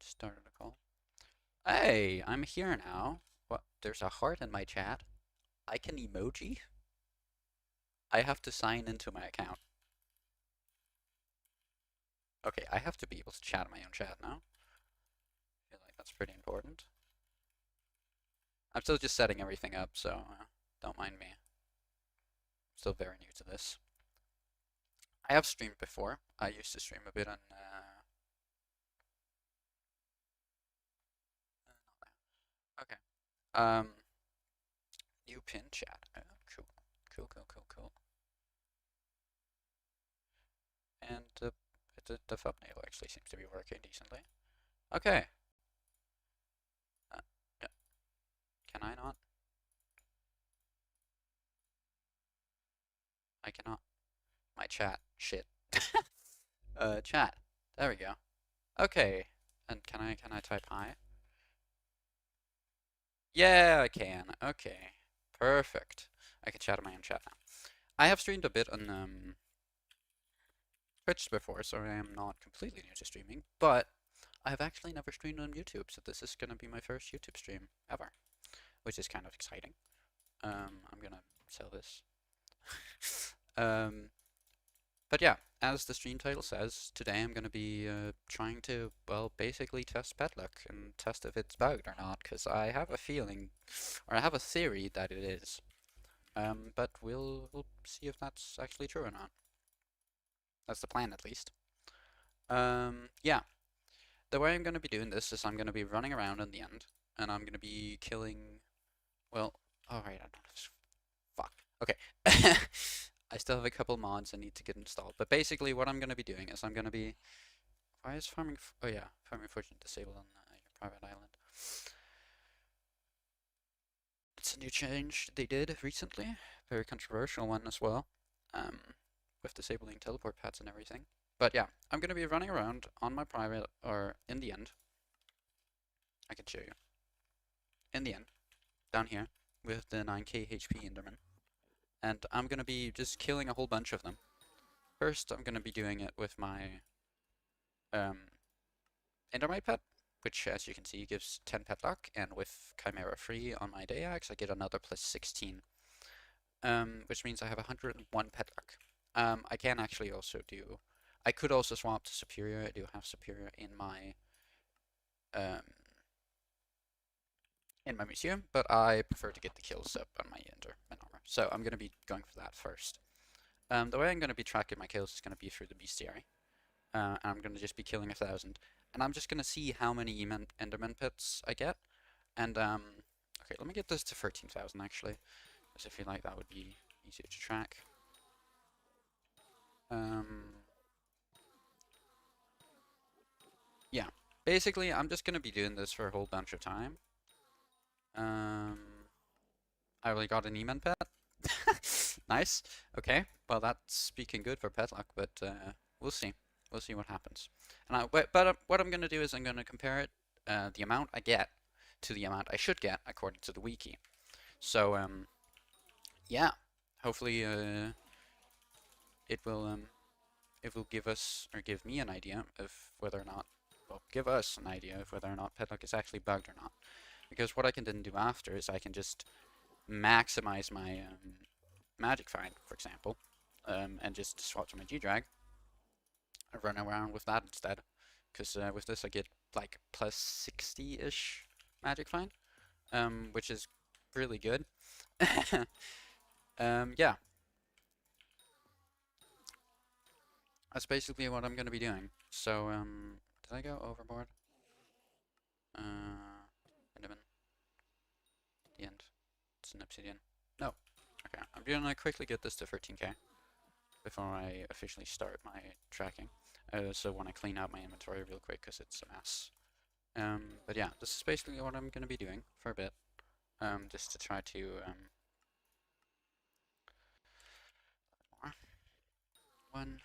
Started a call. Hey, I'm here now. What? There's a heart in my chat. I can emoji? I have to sign into my account. Okay, I have to be able to chat in my own chat now. I feel like that's pretty important. I'm still just setting everything up, so don't mind me. I'm still very new to this. I have streamed before. I used to stream a bit on okay. New pin chat. Oh, cool. Cool. And the thumbnail actually seems to be working decently. Okay. Uh, yeah. Can I not? I cannot. My chat. Shit. Chat. There we go. Okay. And can I type hi? Yeah, I can. Okay. Perfect. I can chat in my own chat now. I have streamed a bit on Twitch before, so I am not completely new to streaming, but I have actually never streamed on YouTube, so this is gonna be my first YouTube stream ever, which is kind of exciting. I'm gonna sell this. But yeah, as the stream title says, today I'm gonna be trying to, well, basically test Petluck and test if it's bugged or not, because I have a feeling, or I have a theory that it is. But we'll see if that's actually true or not. That's the plan, at least. Yeah. The way I'm going to be doing this is I'm going to be running around in the end, and I'm going to be killing, well, alright, I don't have, fuck. Okay. I still have a couple mods I need to get installed, but basically what I'm going to be doing is I'm going to be, why is farming, oh yeah, farming fortune disabled on your private island. It's a new change they did recently, very controversial one as well, with disabling teleport pads and everything. But yeah, I'm going to be running around on my private, or in the end, I can show you, in the end, down here, with the 9k HP endermen. And I'm going to be just killing a whole bunch of them. First, I'm going to be doing it with my endermite pet, which as you can see gives 10 pet luck, and with Chimera free on my day axe, I get another plus 16. Which means I have 101 pet luck. I can actually also do, I could also swap to Superior. I do have Superior in my museum, but I prefer to get the kills up on my enderman armor. So I'm going to be going for that first. The way I'm going to be tracking my kills is going to be through the bestiary. And I'm going to just be killing 1,000. And I'm just going to see how many enderman pits I get. And, okay, let me get this to 13,000 actually, because I feel like that would be easier to track. Yeah, basically I'm just going to be doing this for a whole bunch of time. I really got an Eman pet. Nice. Okay. Well, that's speaking good for pet luck, but we'll see. We'll see what happens. And what I'm gonna do is I'm gonna compare it, the amount I get, to the amount I should get according to the wiki. So yeah. Hopefully it will give us, or give me an idea of whether or not, well, give us an idea of whether or not pet luck is actually bugged or not. Because what I can then do after is I can just maximize my magic find, for example, and just swap to my G-Drag. I run around with that instead, because with this I get like plus 60-ish magic find, which is really good. Yeah. That's basically what I'm going to be doing. So, did I go overboard? Enderman. The end. It's an obsidian. No. Okay, I'm gonna quickly get this to 13k before I officially start my tracking. So when I clean out my inventory real quick, because it's a mess. But yeah, this is basically what I'm gonna be doing for a bit. Just to try to, more. 1,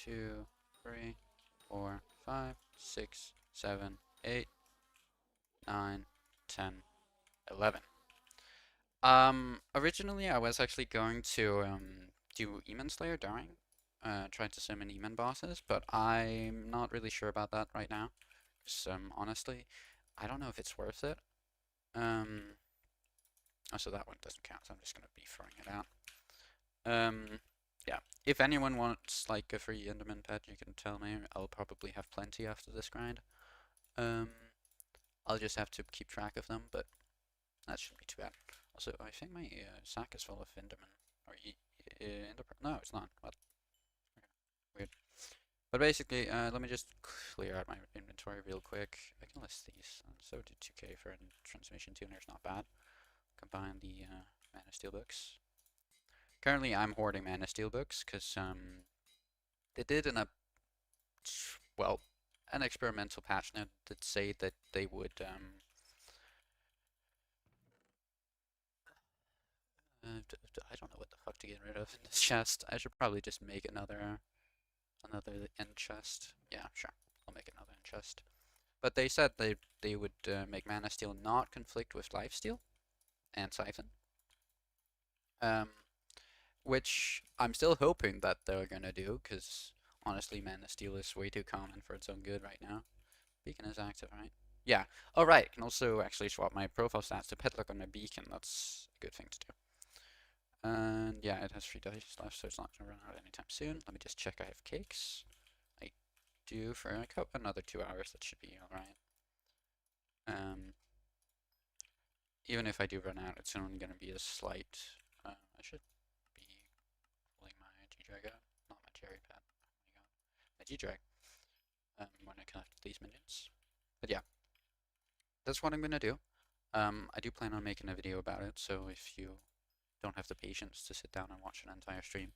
2, 3, 4, 5, 6, 7, 8, 9, 10, 11. Originally I was actually going to do Eman Slayer during trying to summon Eman bosses, but I'm not really sure about that right now Because honestly, I don't know if it's worth it. Um, oh, so that one doesn't count, so I'm just gonna be throwing it out. Yeah. If anyone wants like a free enderman pet, you can tell me. I'll probably have plenty after this grind. Um, I'll just have to keep track of them, but that shouldn't be too bad. Also, I think my sack is full of enderman. Or no, it's not. What? Weird. But basically, let me just clear out my inventory real quick. I can list these. So did 2K for a transmission tuner is not bad. Combine the mana steel books. Currently, I'm hoarding mana steel books because they did well, an experimental patch note that say that they would I don't know what the fuck to get rid of in this chest. I should probably just make another end chest. Yeah, sure. I'll make another end chest. But they said they would make mana steel not conflict with lifesteal and siphon. Which I'm still hoping that they're gonna do, because honestly, mana steel is way too common for its own good right now. Beacon is active, right? Yeah. Oh, right. I can also actually swap my profile stats to pet look on my beacon. That's a good thing to do. And yeah, it has 3 days left, so it's not gonna run out anytime soon. Let me just check I have cakes. I do for another 2 hours. That should be alright. Even if I do run out, it's only gonna be a slight. I should be pulling my G-Drag out, not my cherry pad. Oh my god, my G-Drag. When I connect these minions. But yeah, that's what I'm gonna do. I do plan on making a video about it, so if you don't have the patience to sit down and watch an entire stream,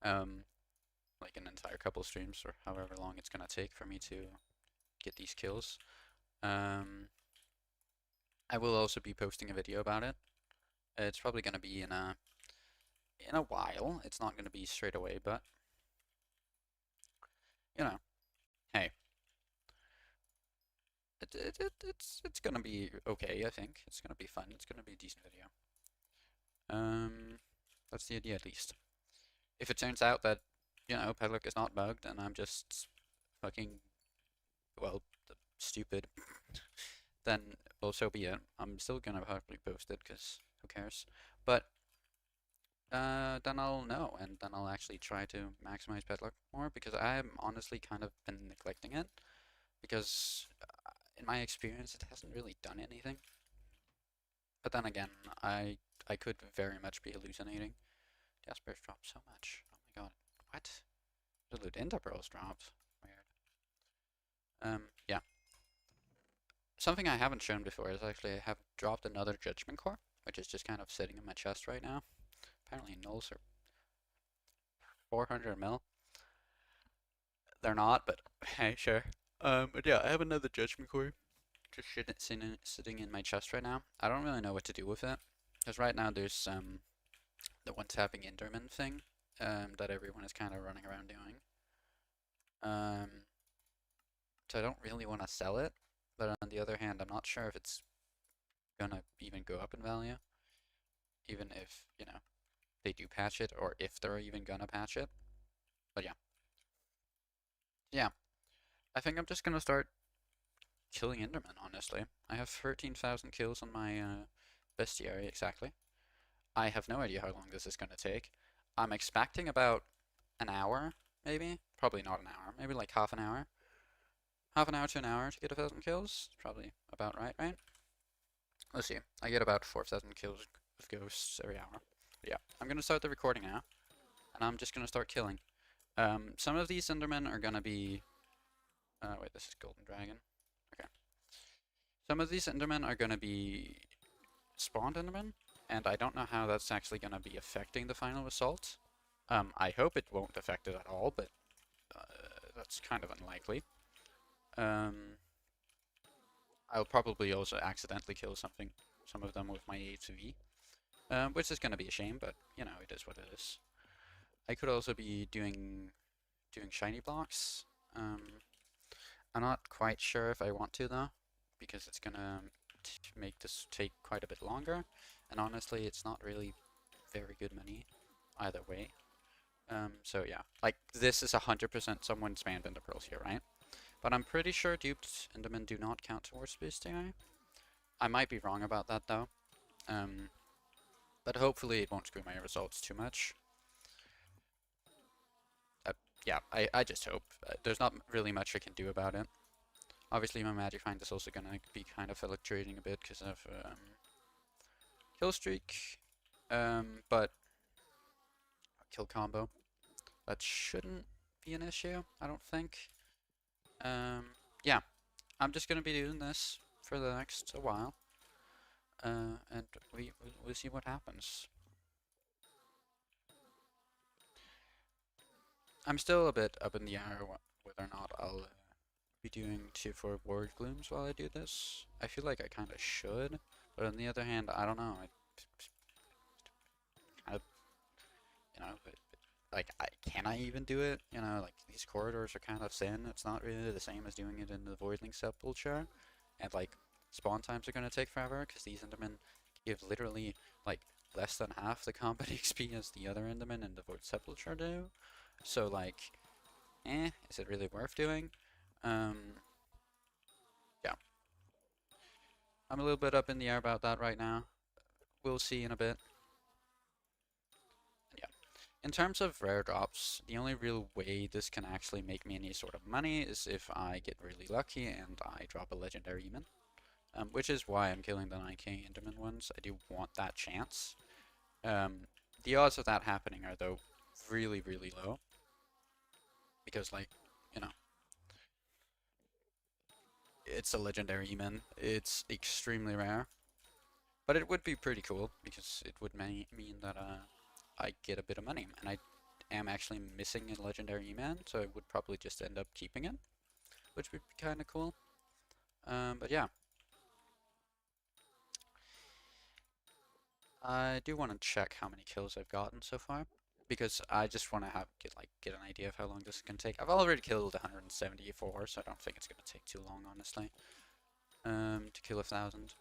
like an entire couple streams or however long it's gonna take for me to get these kills, I will also be posting a video about it. It's probably gonna be in a while. It's not gonna be straight away, but you know, hey, it's gonna be okay. I think it's gonna be fun. It's gonna be a decent video. That's the idea at least. If it turns out that, you know, Padlock is not bugged and I'm just fucking, well, stupid, then, well, so be it. I'm still gonna probably post it, because who cares? But, then I'll know, and then I'll actually try to maximize Padlock more, because I have honestly kind of been neglecting it, because in my experience, it hasn't really done anything. But then again, I could very much be hallucinating. Jasper's dropped so much. Oh my god. What? The loot ender pearls dropped. Weird. Yeah. Something I haven't shown before is actually I have dropped another judgment core, which is just kind of sitting in my chest right now. Apparently nulls are 400 mil. They're not, but hey, sure. But yeah, I have another judgment core just sitting in my chest right now. I don't really know what to do with it, because right now there's the one tapping enderman thing that everyone is kind of running around doing. So I don't really want to sell it, but on the other hand, I'm not sure if it's gonna even go up in value, even if, you know, they do patch it, or if they're even gonna patch it. But yeah, I think I'm just gonna start killing endermen, honestly. I have 13,000 kills on my bestiary exactly. I have no idea how long this is gonna take. I'm expecting about an hour, maybe. Probably not an hour. Maybe like half an hour. Half an hour to an hour to get 1,000 kills. Probably about right, right? Let's see. I get about 4,000 kills with ghosts every hour. But yeah, I'm gonna start the recording now, and I'm just gonna start killing. Some of these endermen are gonna be. Wait, this is golden dragon. Okay. Some of these endermen are gonna be spawned endermen, and I don't know how that's actually gonna be affecting the final result. I hope it won't affect it at all, but that's kind of unlikely. I'll probably also accidentally kill some of them with my HV, which is gonna be a shame, but you know, it is what it is. I could also be doing shiny blocks. I'm not quite sure if I want to though, because it's gonna make this take quite a bit longer, and honestly, it's not really very good money either way. So yeah, like this is 100% someone spammed into pearls here, right? But I'm pretty sure duped endermen do not count towards boosting AI. I might be wrong about that though. Um, but hopefully it won't screw my results too much. Yeah, I just hope. There's not really much I can do about it. Obviously, my magic find is also gonna be kind of fluctuating a bit because of kill streak, but kill combo. That shouldn't be an issue, I don't think. Yeah, I'm just gonna be doing this for the next a while, and we'll see what happens. I'm still a bit up in the air whether or not I'll be doing tier 4 ward glooms while I do this. I feel like I kind of should, but on the other hand, I don't know. I, you know, like, can I even do it? You know, like, these corridors are kind of thin. It's not really the same as doing it in the Voidling Sepulchre. And, like, spawn times are going to take forever, because these Endermen give literally, like, less than half the combat XP as the other Endermen in the Void Sepulchre do. So, like, is it really worth doing? Yeah. I'm a little bit up in the air about that right now. We'll see in a bit. Yeah. In terms of rare drops, the only real way this can actually make me any sort of money is if I get really lucky and I drop a legendary Eamon. Which is why I'm killing the 9k Enderman ones. I do want that chance. The odds of that happening are, though, really, really low. Because, like, you know, it's a legendary Eamon. It's extremely rare. But it would be pretty cool, because it would mean that I get a bit of money. And I am actually missing a legendary E-Man, so I would probably just end up keeping it, which would be kind of cool. But yeah. I do want to check how many kills I've gotten so far, because I just want to get an idea of how long this can take. I've already killed 174, so I don't think it's going to take too long, honestly, to kill 1,000.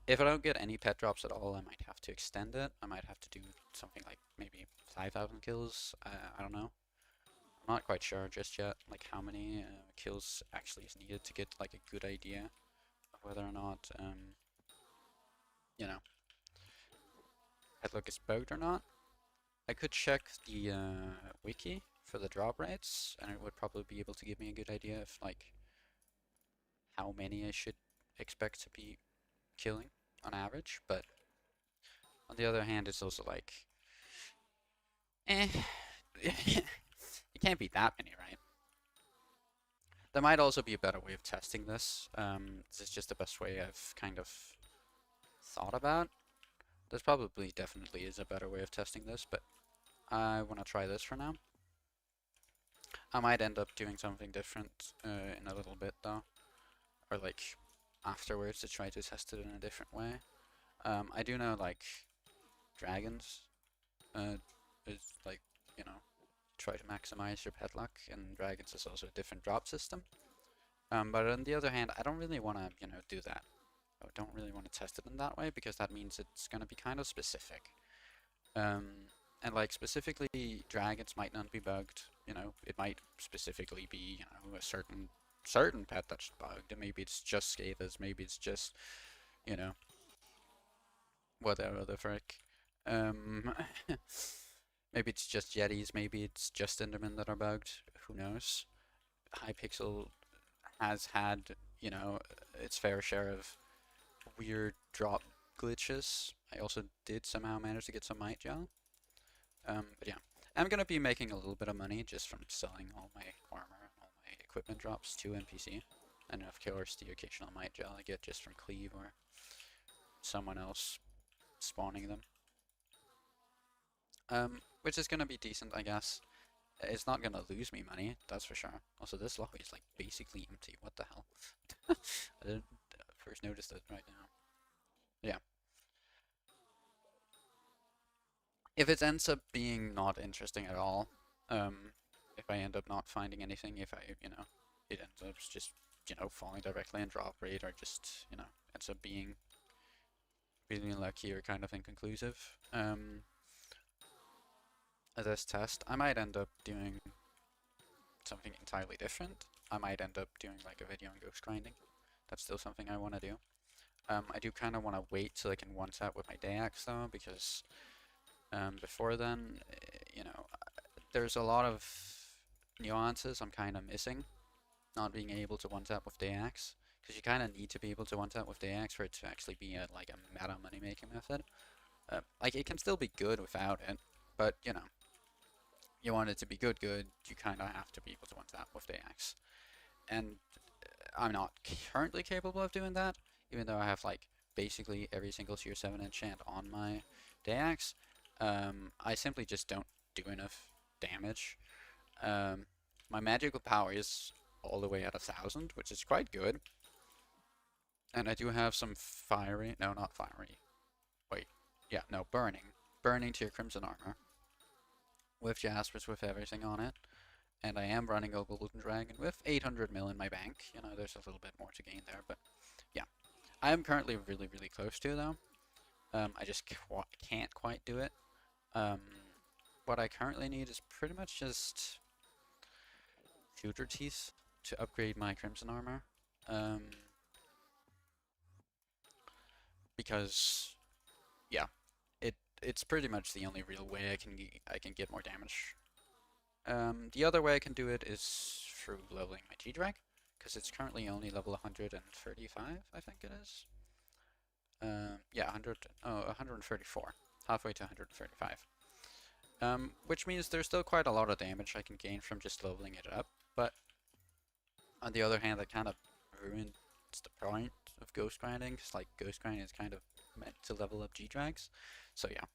If I don't get any pet drops at all, I might have to extend it. I might have to do something like maybe 5,000 kills. I don't know. I'm not quite sure just yet, like how many kills actually is needed to get like a good idea of whether or not, you know, Headlock is bugged or not. I could check the wiki for the drop rates, and it would probably be able to give me a good idea of like how many I should expect to be killing on average. But on the other hand, it's also like, it can't be that many, right? There might also be a better way of testing this. This is just the best way I've kind of thought about. There's probably definitely is a better way of testing this, but I want to try this for now. I might end up doing something different in a little bit though, or like afterwards to try to test it in a different way. I do know like dragons is like, you know, try to maximize your pet luck, and dragons is also a different drop system. But on the other hand, I don't really want to, you know, do that. I don't really want to test it in that way, because that means it's going to be kind of specific. And like specifically, dragons might not be bugged. You know, it might specifically be, you know, a certain pet that's bugged, and maybe it's just Scathers, maybe it's just, you know, whatever the frick. Um, maybe it's just Yetis, maybe it's just Endermen that are bugged. Who knows? Hypixel has had, you know, its fair share of weird drop glitches. I also did somehow manage to get some Might Gel. But yeah, I'm gonna be making a little bit of money just from selling all my armor and all my equipment drops to NPC. And of course the occasional Might Gel I get just from Cleave or someone else spawning them. Which is gonna be decent, I guess. It's not gonna lose me money, that's for sure. Also, this lobby is like basically empty. What the hell? I didn't first notice it right now. Yeah. If it ends up being not interesting at all, if I end up not finding anything, if I, you know, it ends up just, you know, falling directly in drop rate, or just, you know, ends up being really unlucky or kind of inconclusive, this test, I might end up doing something entirely different. I might end up doing like a video on ghost grinding. That's still something I want to do. I do kind of want to wait till I can one tap with my day axe though, because before then, you know, there's a lot of nuances I'm kind of missing, not being able to one tap with day axe, because you kind of need to be able to one tap with day axe for it to actually be a, like a meta money making method. Like it can still be good without it, but you know, you want it to be good, you kind of have to be able to one tap with day axe. And I'm not currently capable of doing that, even though I have like basically every single tier 7 enchant on my day axe. I simply just don't do enough damage. My magical power is all the way at 1,000, which is quite good. And I do have some fiery, no, not fiery. Wait, yeah, no, burning tier crimson armor with jaspers with everything on it. And I am running a golden dragon with 800 mil in my bank. You know, there's a little bit more to gain there, but yeah. I am currently really, really close to though. I just can't quite do it. Um, what I currently need is pretty much just future teeth to upgrade my crimson armor. Because yeah, it's pretty much the only real way I can get more damage. The other way I can do it is through leveling my G-Drag, because it's currently only level 135, I think it is. Yeah, 134, halfway to 135. Which means there's still quite a lot of damage I can gain from just leveling it up, but on the other hand, that kind of ruins the point of ghost grinding, because like ghost grinding is kind of meant to level up G-Drags. So yeah.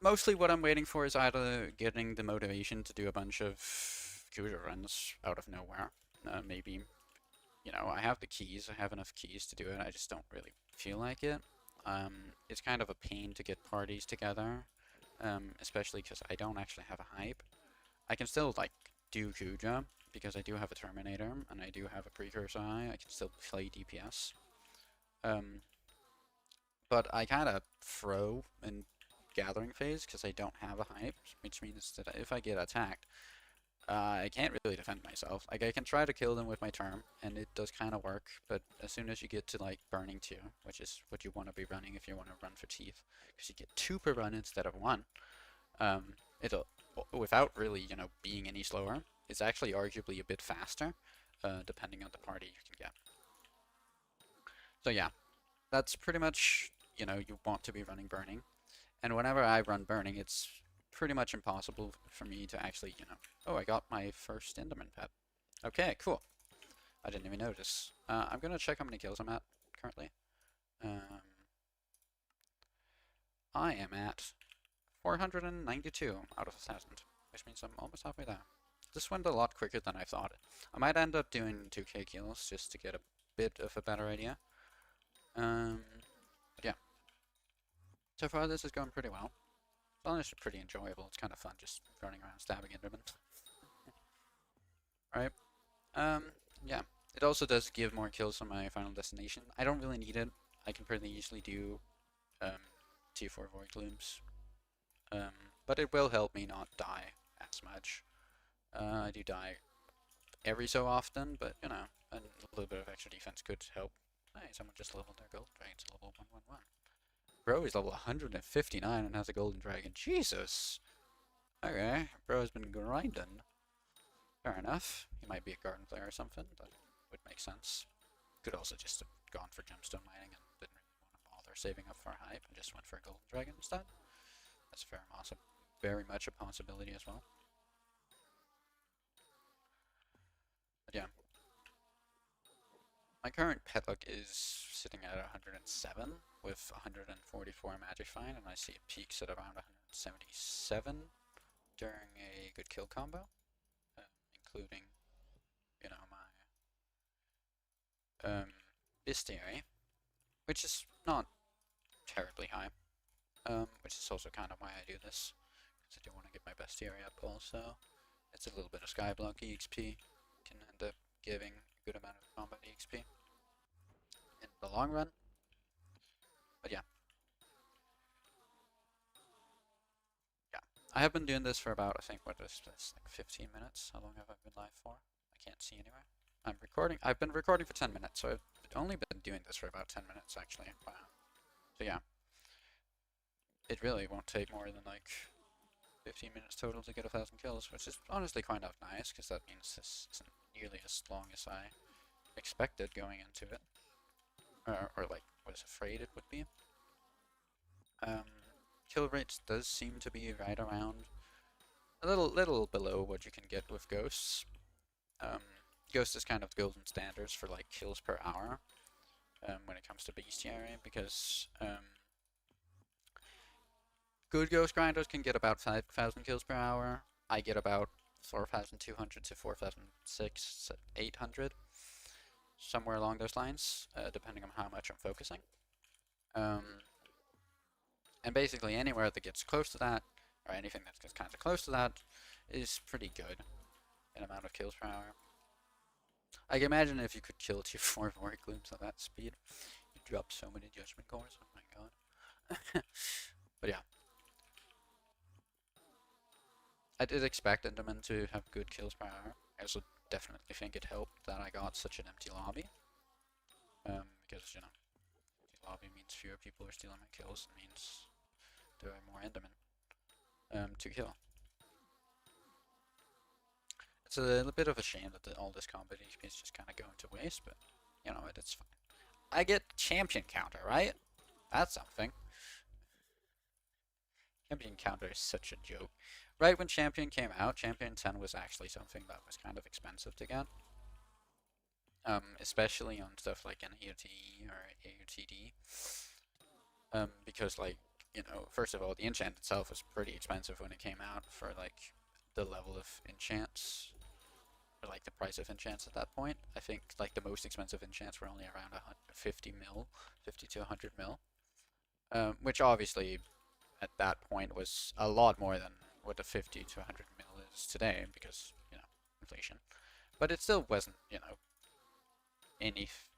Mostly what I'm waiting for is either getting the motivation to do a bunch of cruiser runs out of nowhere. Maybe, you know, I have the keys, I have enough keys to do it, I just don't really feel like it. It's kind of a pain to get parties together, especially because I don't actually have a hype. I can still, like, do Kuja, because I do have a Terminator, and I do have a Precursor Eye, I can still play DPS. But I kind of throw in gathering phase because I don't have a hype, which means that if I get attacked, I can't really defend myself. Like, I can try to kill them with my term, and it does kind of work, but as soon as you get to, like, burning 2, which is what you want to be running if you want to run for teeth, because you get 2 per run instead of 1, it'll, without really, you know, being any slower, it's actually arguably a bit faster, depending on the party you can get. So yeah, that's pretty much, you know, you want to be running burning. And whenever I run burning, it's pretty much impossible for me to actually, you know... Oh, I got my first enderman pet. Okay, cool. I didn't even notice. I'm gonna check how many kills I'm at currently. I am at 492 out of 1,000, which means I'm almost halfway there. This went a lot quicker than I thought. I might end up doing 2k kills just to get a bit of a better idea. But yeah. So far, this is going pretty well. It's honestly pretty enjoyable. It's kind of fun just running around stabbing endermen. Alright. Yeah. It also does give more kills on my final destination. I don't really need it. I can pretty easily do tier 4 void glooms. But it will help me not die as much. I do die every so often, but you know, a little bit of extra defense could help. Hey, someone just leveled their gold dragon to level 111. Bro is level 159 and has a golden dragon. Jesus! Okay, bro has been grinding. Fair enough. He might be a garden player or something, but would make sense. Could also just have gone for gemstone mining and didn't really want to bother saving up for a hype and just went for a golden dragon instead. That's very much a possibility as well. But yeah. My current pet luck is sitting at 107 with 144 magic find, and I see it peaks at around 177 during a good kill combo, including, you know, my bestiary, which is not terribly high, which is also kind of why I do this, because I do want to get my bestiary up also. It's a little bit of skyblock EXP, can end up giving a good amount of combat EXP in the long run. But yeah. I have been doing this for about, I think, what is this, like 15 minutes? How long have I been live for? I can't see anywhere. I'm recording. I've been recording for 10 minutes, so I've only been doing this for about 10 minutes, actually. Wow. So yeah, it really won't take more than like 15 minutes total to get 1,000 kills, which is honestly kind of nice, because that means this isn't nearly as long as I expected going into it, or like was afraid it would be. Um, Kill rates does seem to be right around a little below what you can get with ghosts. Um, Ghost is kind of the golden standards for like kills per hour when it comes to bestiary, because good ghost grinders can get about 5,000 kills per hour. I get about 4,200 to 4,600, 800, somewhere along those lines, depending on how much I'm focusing. And basically anywhere that gets close to that, or anything that gets kind of close to that, is pretty good in amount of kills per hour. I can imagine if you could kill tier 4 Void Glooms at that speed, you drop so many judgment cores, oh my god. But yeah. I did expect endermen to have good kills per hour. I also definitely think it helped that I got such an empty lobby. Because, you know, empty lobby means fewer people are stealing my kills, it means there are more endermen to kill. It's a little bit of a shame that all this combat XP is just kind of going to waste, but you know what, it's fine. I get champion counter, right? That's something. Champion counter is such a joke. Right when champion came out, champion 10 was actually something that was kind of expensive to get. Especially on stuff like an AOTE or AOTD. Because like, you know, first of all, the enchant itself was pretty expensive when it came out for like the level of enchants, or like the price of enchants at that point. I think like the most expensive enchants were only around 50 mil, 50 to 100 mil, which obviously at that point was a lot more than what the 50 to 100 mil is today, because, you know, inflation. But it still wasn't, you know,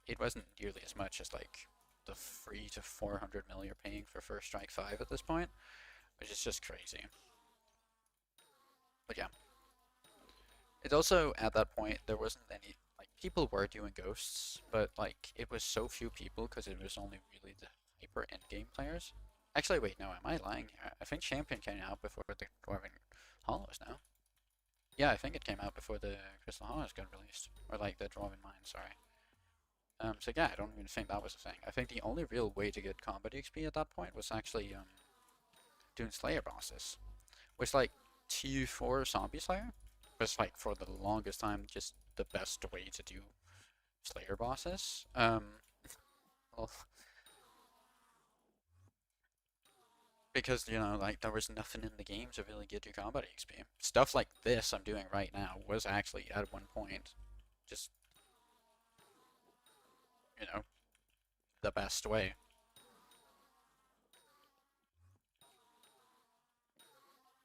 it wasn't nearly as much as like the 3 to 400 mil you're paying for First Strike 5 at this point, which is just crazy. But yeah. It also, at that point, there wasn't any, like, people were doing ghosts, but, like, it was so few people because it was only really the hyper endgame players. Actually, wait, no, am I lying here? I think Champion came out before the Dwarven Hollows now. Yeah, I think it came out before the Crystal Hollows got released. Or, like, the Dwarven Mine, sorry. So yeah, I don't even think that was a thing. I think the only real way to get combat XP at that point was actually, doing Slayer bosses. Which, like, tier 4 Zombie Slayer was, like, for the longest time, just the best way to do Slayer bosses. Well, because, you know, like, there was nothing in the game to really get you combat XP. Stuff like this I'm doing right now was actually, at one point, just, you know, the best way.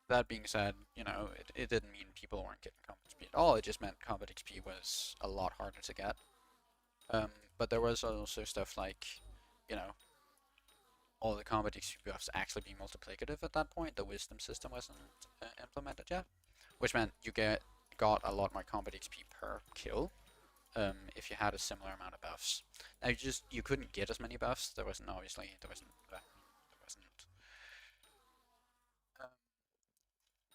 That being said, you know, it didn't mean people weren't getting combat XP at all, it just meant combat XP was a lot harder to get. But there was also stuff like, you know, all the combat XP buffs actually being multiplicative at that point. The wisdom system wasn't implemented yet, which meant you got a lot more combat XP per kill if you had a similar amount of buffs. Now you couldn't get as many buffs. There wasn't a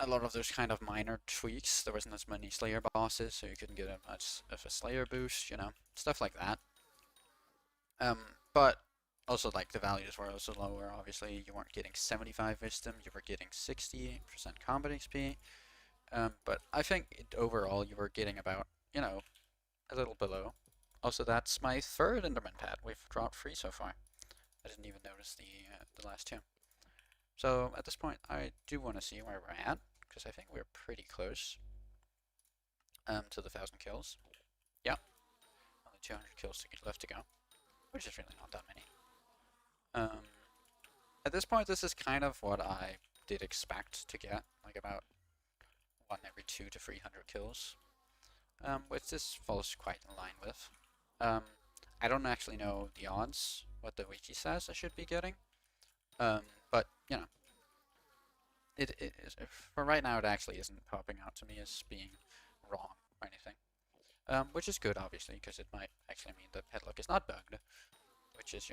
lot of those kind of minor tweaks. There wasn't as many Slayer bosses, so you couldn't get as much of a Slayer boost. You know, stuff like that. But also, like, the values were also lower. Obviously, you weren't getting 75 wisdom, you were getting 60% combat XP. But I think overall you were getting about, you know, a little below. Also, that's my third Enderman pad. We've dropped 3 so far. I didn't even notice the last 2. So at this point, I do want to see where we're at, because I think we're pretty close to the 1,000 kills. Yeah, only 200 kills left to go, which is really not that many. At this point, this is kind of what I did expect to get, like about 1 every 2 to 300 kills, which this falls quite in line with. I don't actually know the odds, what the wiki says I should be getting, but, you know, it is, for right now, it actually isn't popping out to me as being wrong or anything. Which is good, obviously, because it might actually mean that Headlock is not bugged, which is,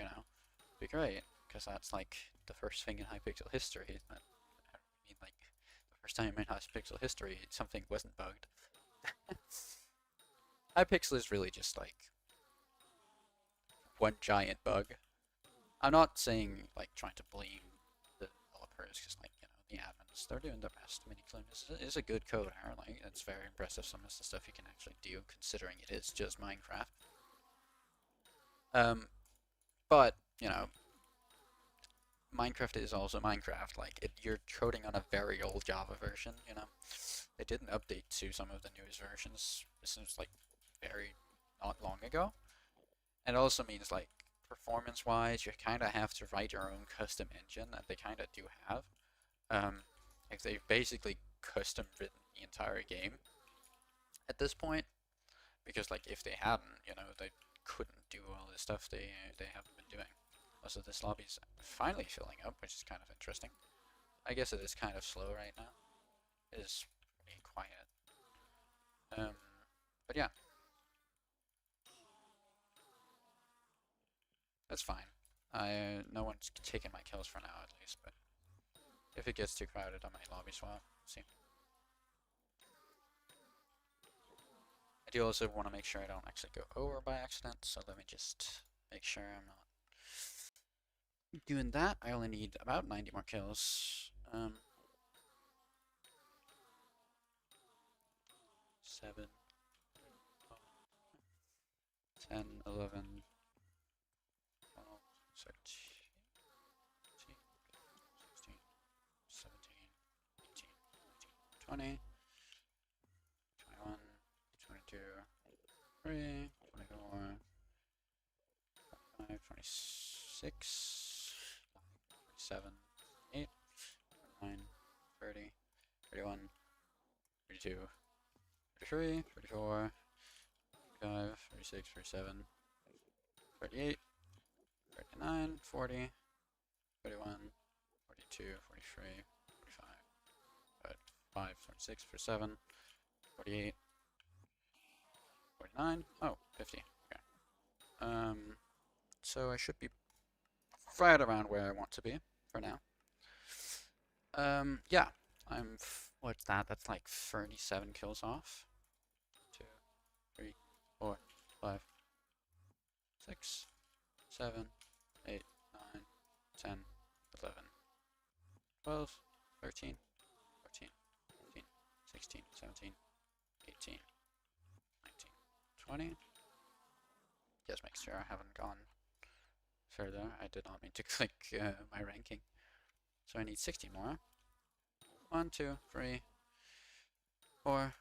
be great, because that's like the first thing in Hypixel history. That, I mean, like, the first time in Hypixel history something wasn't bugged. Hypixel is really just like one giant bug. I'm not saying like trying to blame the developers, because like the admins, they're doing their best. Miniklim is a good coder. Like it's very impressive some of the stuff you can actually do, considering it is just Minecraft. But Minecraft is also Minecraft. Like you're coding on a very old Java version. They didn't update to some of the newest versions. This is like very not long ago. And it also means like performance-wise, you kind of have to write your own custom engine, and they kind of do have. Like they've basically custom written the entire game at this point, because like if they hadn't, they couldn't do all the stuff they haven't been doing. Also, this lobby's finally filling up, which is kind of interesting. I guess it is kind of slow right now. It is pretty quiet. But yeah, that's fine. No one's taking my kills for now, at least. But if it gets too crowded, I might lobby swap. See. I do also want to make sure I don't actually go over by accident, so let me just make sure I'm not doing that. I only need about 90 more kills. 7, 10, 11, 12, 13, 16, 17, 18, 19, 20, 21, 22, 23, 24, 25, 26, 27, 8, 9, 30, 31, 32, 33, 34, 35, 36, 37, 38, 39, 40, 41, 42, 43, 45, 45, 46, 47, 48, 49, oh, 50, okay. So I should be right around where I want to be for now. Yeah, what's that? That's like 37 kills off. 2, 3, 4, 5, 6, 7, 8, 9, 10, 11, 12, 13, 14, 15, 16, 17, 18, 19, 20. Just make sure I haven't gone further. I did not mean to click my ranking. So I need 60 more. 1, 2, 3, 4,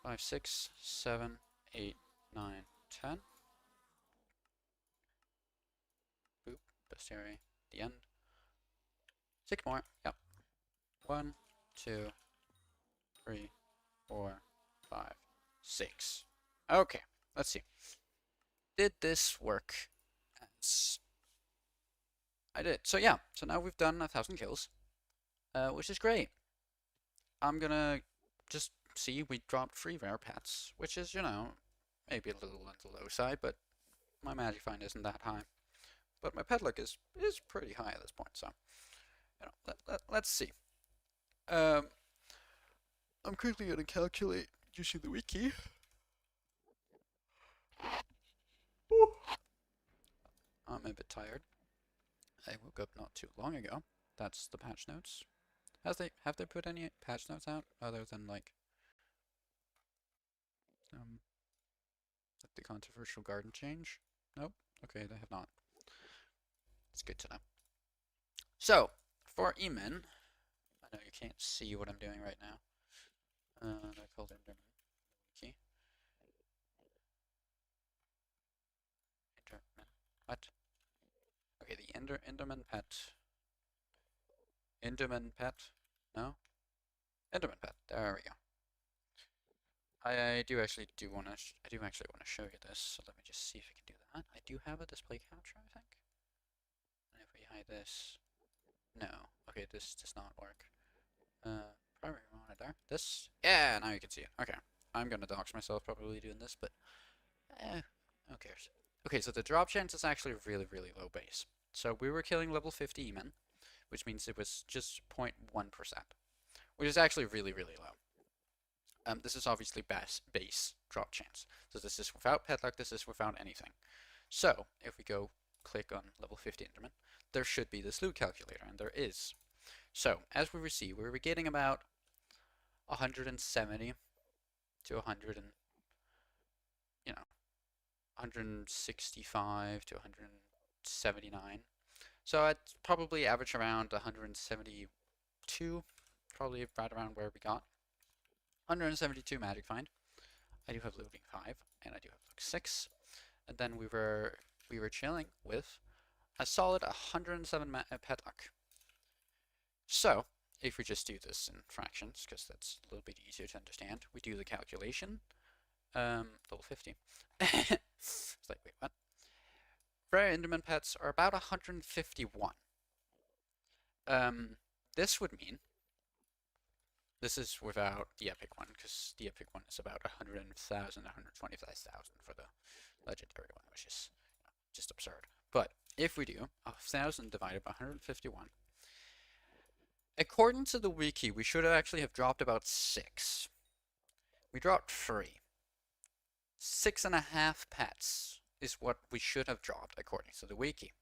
5, 6, 7, 8, 9, 10. Boop, bestiary, the end. 6 more, yep. 1, 2, 3, 4, 5, 6. Okay, let's see. Did this work? As I did. So yeah, so now we've done 1,000 kills, which is great. I'm gonna just see we dropped 3 rare pets, which is, maybe a little on the low side, but my magic find isn't that high. But my pet luck is pretty high at this point, so let's see. I'm quickly gonna calculate using the wiki. I'm a bit tired. I woke up not too long ago. That's the patch notes. Have they put any patch notes out other than like the controversial garden change? Nope. Okay, they have not. It's good to know. So for Emin, I know you can't see what I'm doing right now. I called endermen. Wiki. Enderman. What? Okay, the enderman pet. Enderman pet? No? Enderman pet. There we go. I do actually want to show you this. So let me just see if I can do that. I do have a display capture, I think. And if we hide this, no. Okay, this does not work. Primary monitor. This? Yeah, now you can see it. Okay. I'm gonna dox myself probably doing this, but who cares? Okay, so the drop chance is actually really, really low base. So we were killing level 50 men, which means it was just 0.1%, which is actually really, really low. This is obviously base drop chance. So this is without pet luck, this is without anything. So if we go click on level 50 enderman, there should be this loot calculator, and there is. So as we receive, we were getting about 170 to 100 and, you know, 165 to 179. So I'd probably average around 172, probably right around where we got. 172 magic find. I do have looting 5, and I do have luck 6. And then we were chilling with a solid 107 pet luck. So if we just do this in fractions, because that's a little bit easier to understand, we do the calculation. Level 50. It's like, wait, what? Rare Enderman pets are about 151. This would mean this is without the epic one, because the epic one is about 100,000, 125,000 for the legendary one, which is just absurd. But if we do 1,000 divided by 151, according to the wiki, we should actually have dropped about 6. We dropped 3. 6.5 pets is what we should have dropped according to the wiki.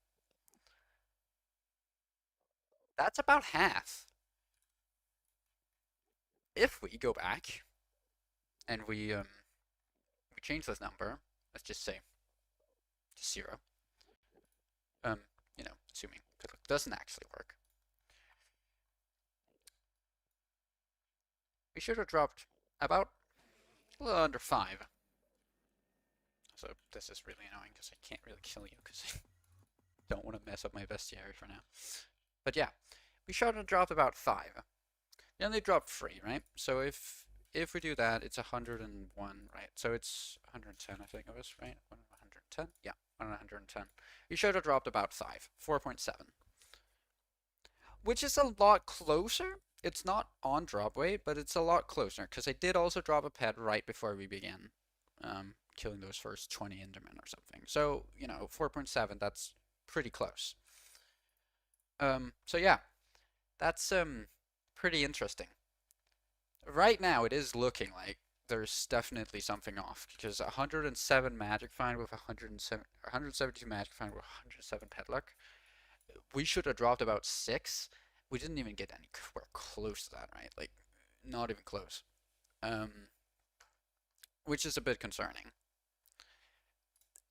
That's about half. If we go back and we change this number, let's just say to 0. You know, assuming it doesn't actually work, we should have dropped about a little under 5. So this is really annoying because I can't really kill you because I don't want to mess up my bestiary for now. But yeah, we should have dropped about 5. Then they dropped 3, right? So if we do that, it's 101, right? So it's 110, I think it was, right? 110? Yeah, 110. We should have dropped about 5, 4.7. Which is a lot closer. It's not on drop weight, but it's a lot closer, because I did also drop a pet right before we began killing those first 20 endermen or something. So, you know, 4.7, that's pretty close. So yeah, that's pretty interesting. Right now, it is looking like there's definitely something off, because 107 magic find with 172 magic find with 107 pet luck. We should have dropped about 6. We didn't even get anywhere close to that, right? Like, not even close. Which is a bit concerning.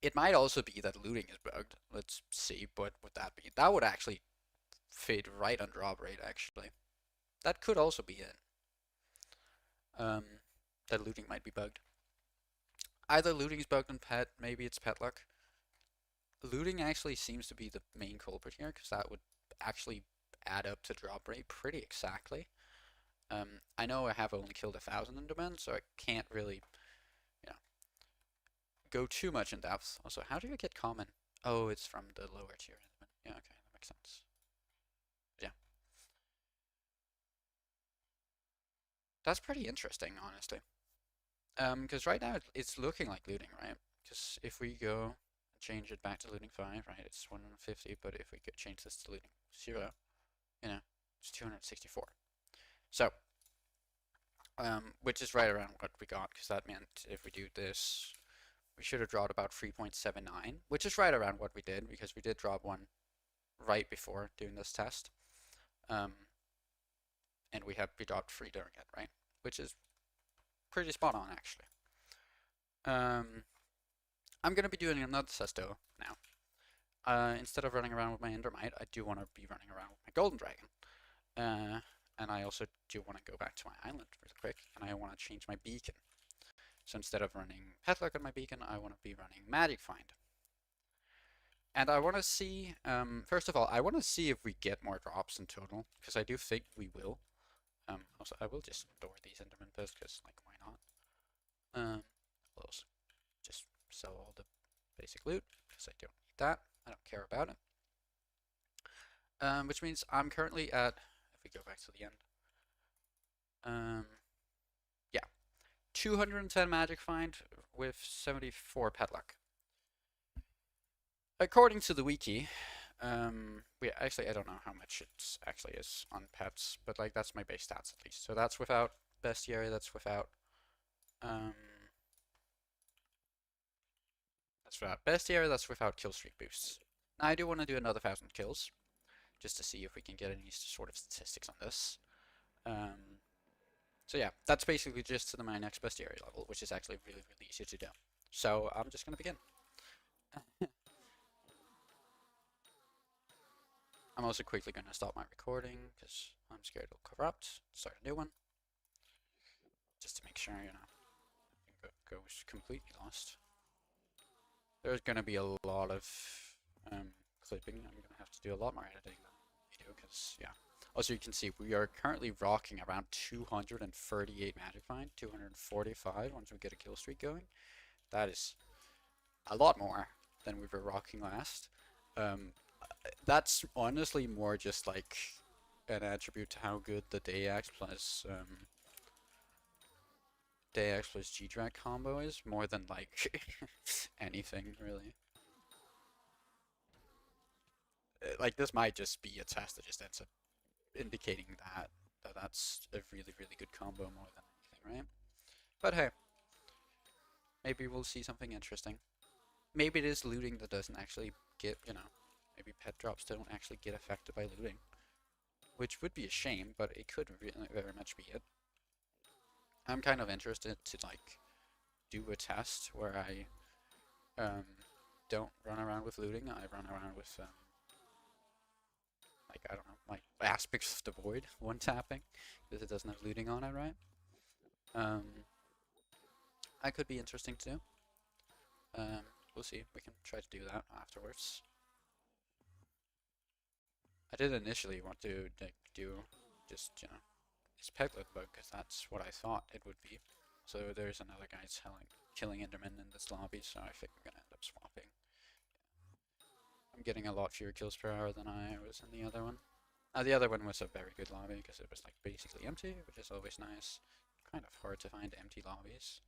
It might also be that looting is bugged. Let's see, what would that be? That would actually fit right on drop rate, actually. That could also be it. That looting might be bugged. Either looting is bugged on pet, maybe it's pet luck. Looting actually seems to be the main culprit here, because that would actually add up to drop rate pretty exactly. I know I have only killed 1,000 endermen, so I can't really, you know, go too much in depth. Also, how do you get common? Oh, it's from the lower tier enderman. Yeah, okay, that makes sense. Yeah. That's pretty interesting, honestly. Because right now it's looking like looting, right? Because if we go change it back to looting 5, right, it's 150, but if we could change this to looting 0, you know, it's 264. So, which is right around what we got, because that meant if we do this, we should have dropped about 3.79, which is right around what we did, because we did drop one right before doing this test. And we dropped 3 during it, right? Which is pretty spot on, actually. I'm going to be doing another test though now. Instead of running around with my endermite, I do want to be running around with my golden dragon. And I also do want to go back to my island really quick, and I want to change my beacon. So instead of running Petluck on my beacon, I want to be running Magic Find. And I want to see, first of all, I want to see if we get more drops in total, because I do think we will. Also, I will just store these enderman pests, because, like, why not? We'll also just sell all the basic loot, because I don't need that. I don't care about it. Which means I'm currently at, if we go back to the end, Um, yeah, 210 magic find with 74 pet luck. According to the wiki, we actually I don't know how much it actually is on pets, but like that's my base stats at least. So that's without bestiary, um that's without bestiary, that's without kill streak boosts. Now I do want to do another 1,000 kills just to see if we can get any sort of statistics on this. Um, so yeah, that's basically just to my next bestiary level, which is actually really really easy to do. So I'm just gonna begin. I'm also quickly gonna stop my recording because I'm scared it'll corrupt. Start a new one just to make sure goes completely lost. There's gonna be a lot of clipping. I'm gonna have to do a lot more editing than video because yeah. Also, you can see we are currently rocking around 238 magic find, 245 once we get a kill streak going. That is a lot more than we were rocking last. Um, that's honestly more just like an attribute to how good the Day X plus G-Drag combo is, more than like anything really. Like this might just be a test that just ends up indicating that that's a really really good combo more than anything, right? But hey, maybe we'll see something interesting. Maybe it is looting that doesn't actually get, maybe pet drops don't actually get affected by looting, which would be a shame, but it could really very much be it. I'm kind of interested to like do a test where I um, don't run around with looting. I run around with like I don't know, like aspects of the void one tapping because it doesn't have looting on it, right? Um, that could be interesting to do. We'll see. We can try to do that afterwards. I did initially want to like, do just this peglet bug because that's what I thought it would be. So there's another guy killing endermen in this lobby, so I think we're gonna end up swapping. I'm getting a lot fewer kills per hour than I was in the other one. The other one was a very good lobby because it was like basically empty, which is always nice. Kind of hard to find empty lobbies,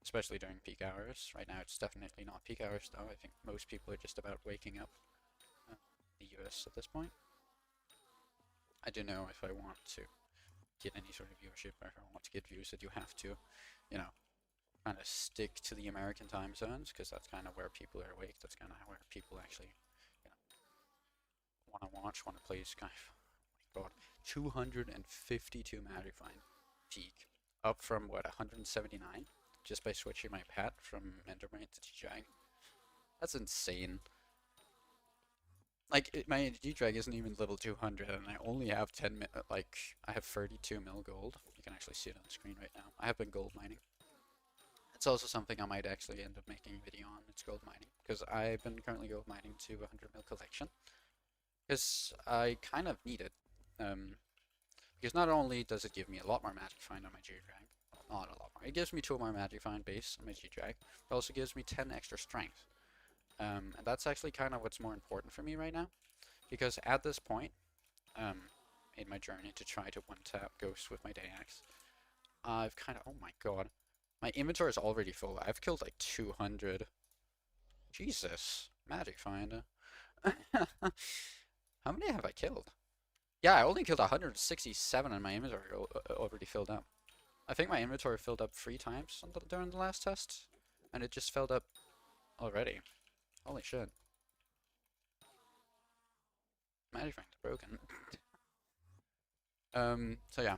especially during peak hours. Right now it's definitely not peak hours though. I think most people are just about waking up in the US at this point. I do know if I want to get any sort of viewership or if I want to get views that you have to, you know, kind of stick to the American time zones because that's kind of where people are awake. That's kind of where people actually want to watch, want to play Sky. Oh my god, 252 Magic Find peak, up from what 179 just by switching my pet from Enderman to G-Drag. That's insane. Like my G-Drag isn't even level 200, and I only have 10 mil. Like I have 32 mil gold. You can actually see it on the screen right now. I have been gold mining. It's also something I might actually end up making a video on. It's gold mining because I've been currently gold mining to 100 mil collection because I kind of need it. Because not only does it give me a lot more magic find on my G-Drag, well, not a lot more, it gives me 2 more magic find base on my G-Drag, it also gives me 10 extra strength. And that's actually kind of what's more important for me right now, because at this point, um, in my journey to try to one-tap Ghost with my Day Axe, I've kind of, oh my god, my inventory is already full. I've killed like 200. Jesus, magic find. How many have I killed? Yeah, I only killed 167 and my inventory already filled up. I think my inventory filled up 3 times during the last test, and it just filled up already. Holy shit. Magic Find broken. So yeah.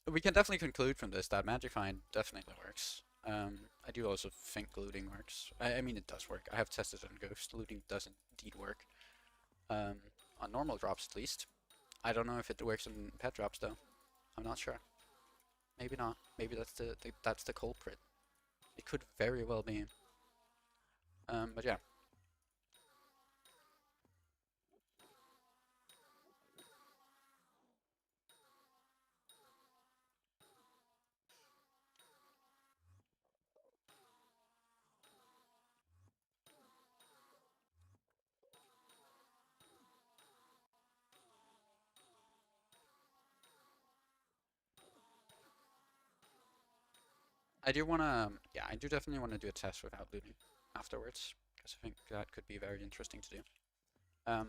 We can definitely conclude from this that Magic Find definitely works. I do also think looting works. I mean, it does work. I have tested it on Ghost. Looting does indeed work. Um, on normal drops at least. I don't know if it works on pet drops though. I'm not sure. Maybe not. Maybe that's the culprit. It could very well be. But yeah. I do wanna, yeah, I do definitely want to do a test without looting afterwards, because I think that could be very interesting to do. Um,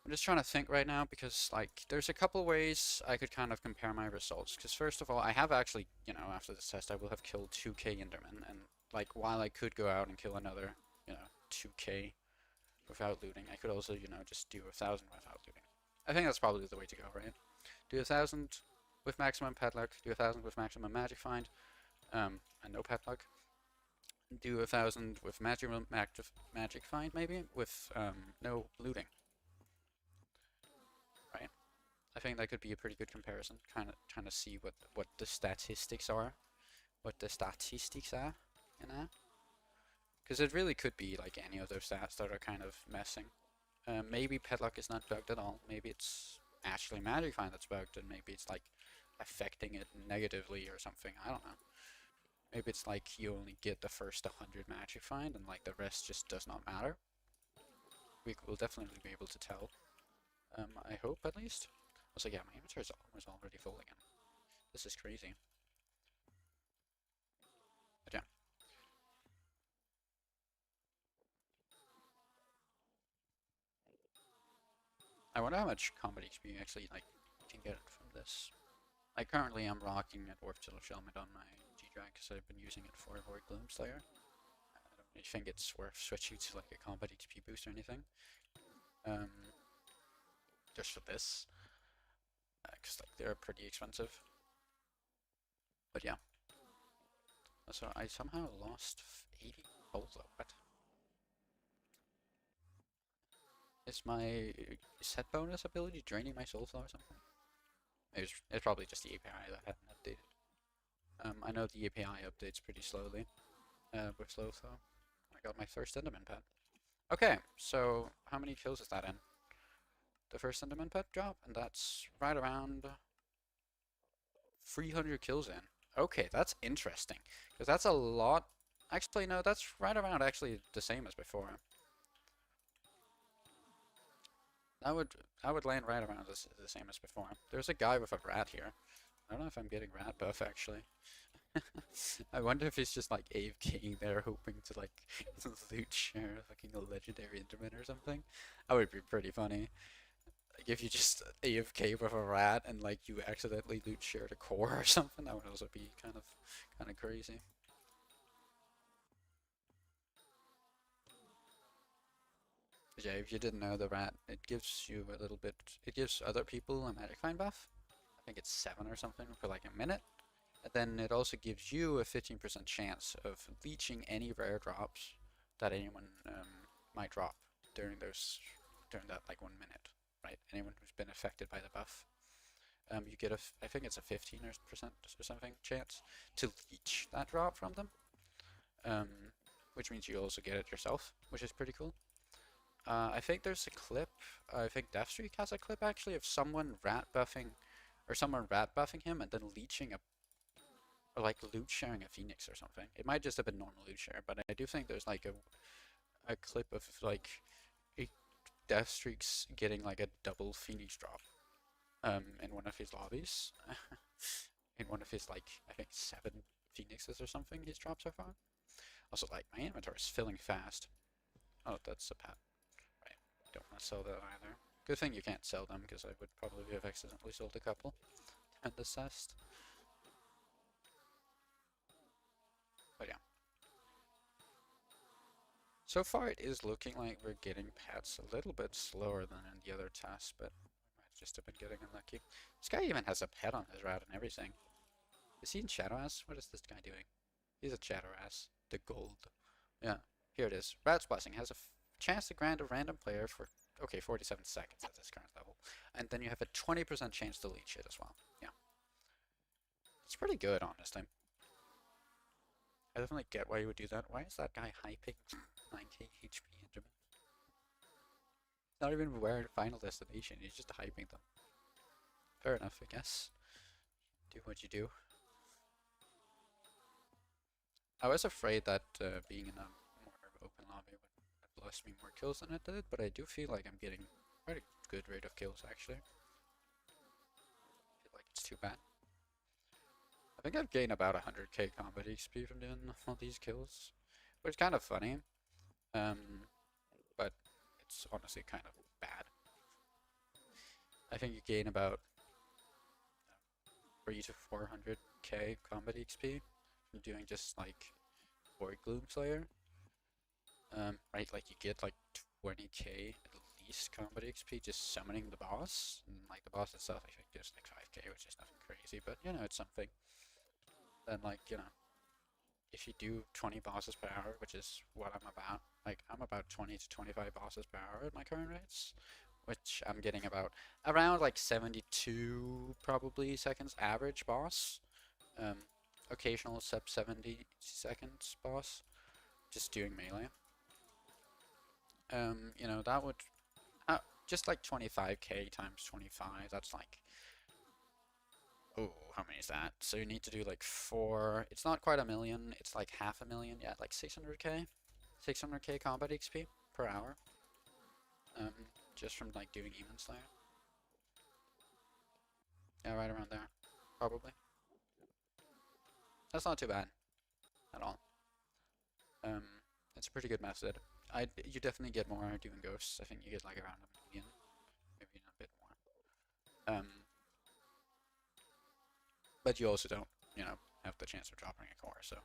I'm just trying to think right now because like there's a couple ways I could kind of compare my results. Because first of all, I have actually, after this test, I will have killed 2k endermen, and like while I could go out and kill another, 2k without looting, I could also, just do 1,000 without looting. I think that's probably the way to go, right? Do 1,000 with maximum pet luck, do 1,000 with maximum magic find, and no pet luck. Do 1,000 with magic find maybe with no looting, right? I think that could be a pretty good comparison. Kind of trying to see what the statistics are, because it really could be like any of those stats that are kind of messing. Maybe Petlock is not bugged at all. Maybe it's actually Magic Find that's bugged, and maybe it's like affecting it negatively or something. I don't know. Maybe it's like you only get the first 100 Magic Find, and like the rest just does not matter. We will definitely be able to tell. I hope at least. Also, yeah, my inventory is almost already full again. This is crazy. But yeah. I wonder how much combat XP you actually like can get from this. Like currently I'm rocking at Warp Tiller Helmet on my G-Drag because I've been using it for Horde Gloomslayer. I don't really think it's worth switching to like a combat HP boost or anything. Um, just for this. Because like they're pretty expensive. But yeah. So I somehow lost 80 gold though. What? Is my set bonus ability draining my soul flow or something? It's probably just the API that hadn't updated. I know the API updates pretty slowly with slow flow. I got my first enderman pet. Okay, so how many kills is that in? The first enderman pet drop, and that's right around 300 kills in. Okay, that's interesting, because that's a lot. Actually, no, that's right around actually the same as before. That would land right around the same as before. There's a guy with a rat here. I don't know if I'm getting rat buff actually. I wonder if he's just like AFKing there hoping to like loot share fucking a legendary enderman or something. That would be pretty funny. Like if you just AFK with a rat and like you accidentally loot shared a core or something, that would also be kind of crazy. But yeah, if you didn't know, the rat, it gives you a little bit, it gives other people a magic find buff. I think it's 7 or something for like a minute. And then it also gives you a 15% chance of leeching any rare drops that anyone might drop during that like 1 minute, right? Anyone who's been affected by the buff. You get I think it's a 15% or something chance to leech that drop from them. Which means you also get it yourself, which is pretty cool. I think there's a clip, I think Deathstreak has a clip actually of someone rat buffing him and then leeching or like loot sharing a phoenix or something. It might just have been normal loot share, but I do think there's like a clip of like a Deathstreak's getting like a double phoenix drop in one of his lobbies. In one of his like I think 7 phoenixes or something he's dropped so far. Also like my inventory is filling fast. Oh, that's a pet. Right. Don't want to sell that either. Good thing you can't sell them because I would probably have accidentally sold a couple and assessed. But yeah. So far it is looking like we're getting pets a little bit slower than in the other tests, but we might just have been getting unlucky. This guy even has a pet on his rat and everything. Is he in Shadow Ass? What is this guy doing? He's a Shadow Ass. The gold. Yeah, here it is. Rat's Blessing has a chance to grant a random player for, okay, 47 seconds at this current level. And then you have a 20% chance to leech it as well. Yeah. It's pretty good, honestly. I definitely get why you would do that. Why is that guy hyping 9k HP Enderman? Not even aware of Final Destination, he's just hyping them. Fair enough, I guess. Do what you do. I was afraid that being in a more open lobby would lost me more kills than it did, but I do feel like I'm getting quite a good rate of kills actually. I feel like it's too bad. I think I've gained about 100k combat XP from doing all these kills, which is kind of funny, but it's honestly kind of bad. I think you gain about 3 to 400k combat XP from doing just like Void Gloom Slayer. Right, like you get like 20k at least combat XP just summoning the boss. And like the boss itself, I think gives like 5k, which is nothing crazy, but you know, it's something. Then like, you know, if you do 20 bosses per hour, which is what I'm about, like I'm about 20 to 25 bosses per hour at my current rates, which I'm getting about around like 72 probably seconds average boss. Um, occasional sub 70 seconds boss, just doing melee. You know, that would just like 25k times 25. That's like, oh, how many is that? So you need to do like 4. It's not quite a million. It's like half a million. Yeah, like 600k, 600k combat XP per hour. Just from like doing Demon Slayer. Yeah, right around there, probably. That's not too bad at all. Um, it's a pretty good method. You definitely get more doing ghosts. I think you get like around a million, maybe a bit more. But you also don't, you know, have the chance of dropping a core, so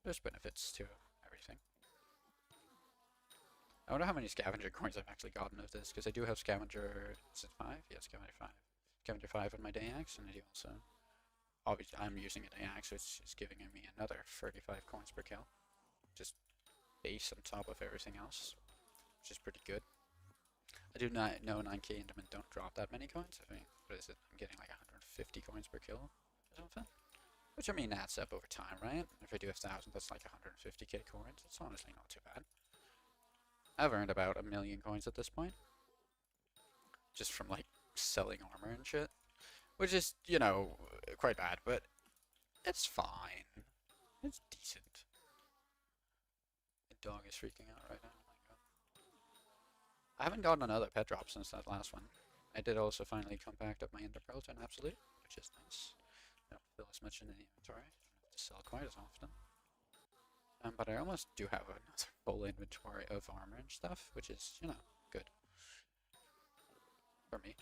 there's benefits to everything. I wonder how many scavenger coins I've actually gotten of this, because I do have scavenger, is it 5? Yeah, scavenger 5. Scavenger 5 on my day axe, and I do also, obviously I'm using a day axe, which is giving me another 35 coins per kill. Just base on top of everything else, which is pretty good. I do not know 9k endermen don't drop that many coins. I mean, what is it? I'm getting like 150 coins per kill or something. Which I mean adds up over time, right? If I do 1,000, that's like 150k coins. It's honestly not too bad. I've earned about 1,000,000 coins at this point. Just from like selling armor and shit. Which is, you know, quite bad, but it's fine. It's decent. The dog is freaking out right now. Oh my god. I haven't gotten another pet drop since that last one. I did also finally compact up my ender pearl to an absolute, which is nice. Don't fill as much in the inventory. Don't have to sell quite as often. But I almost do have another full inventory of armor and stuff, which is, you know, good. For me.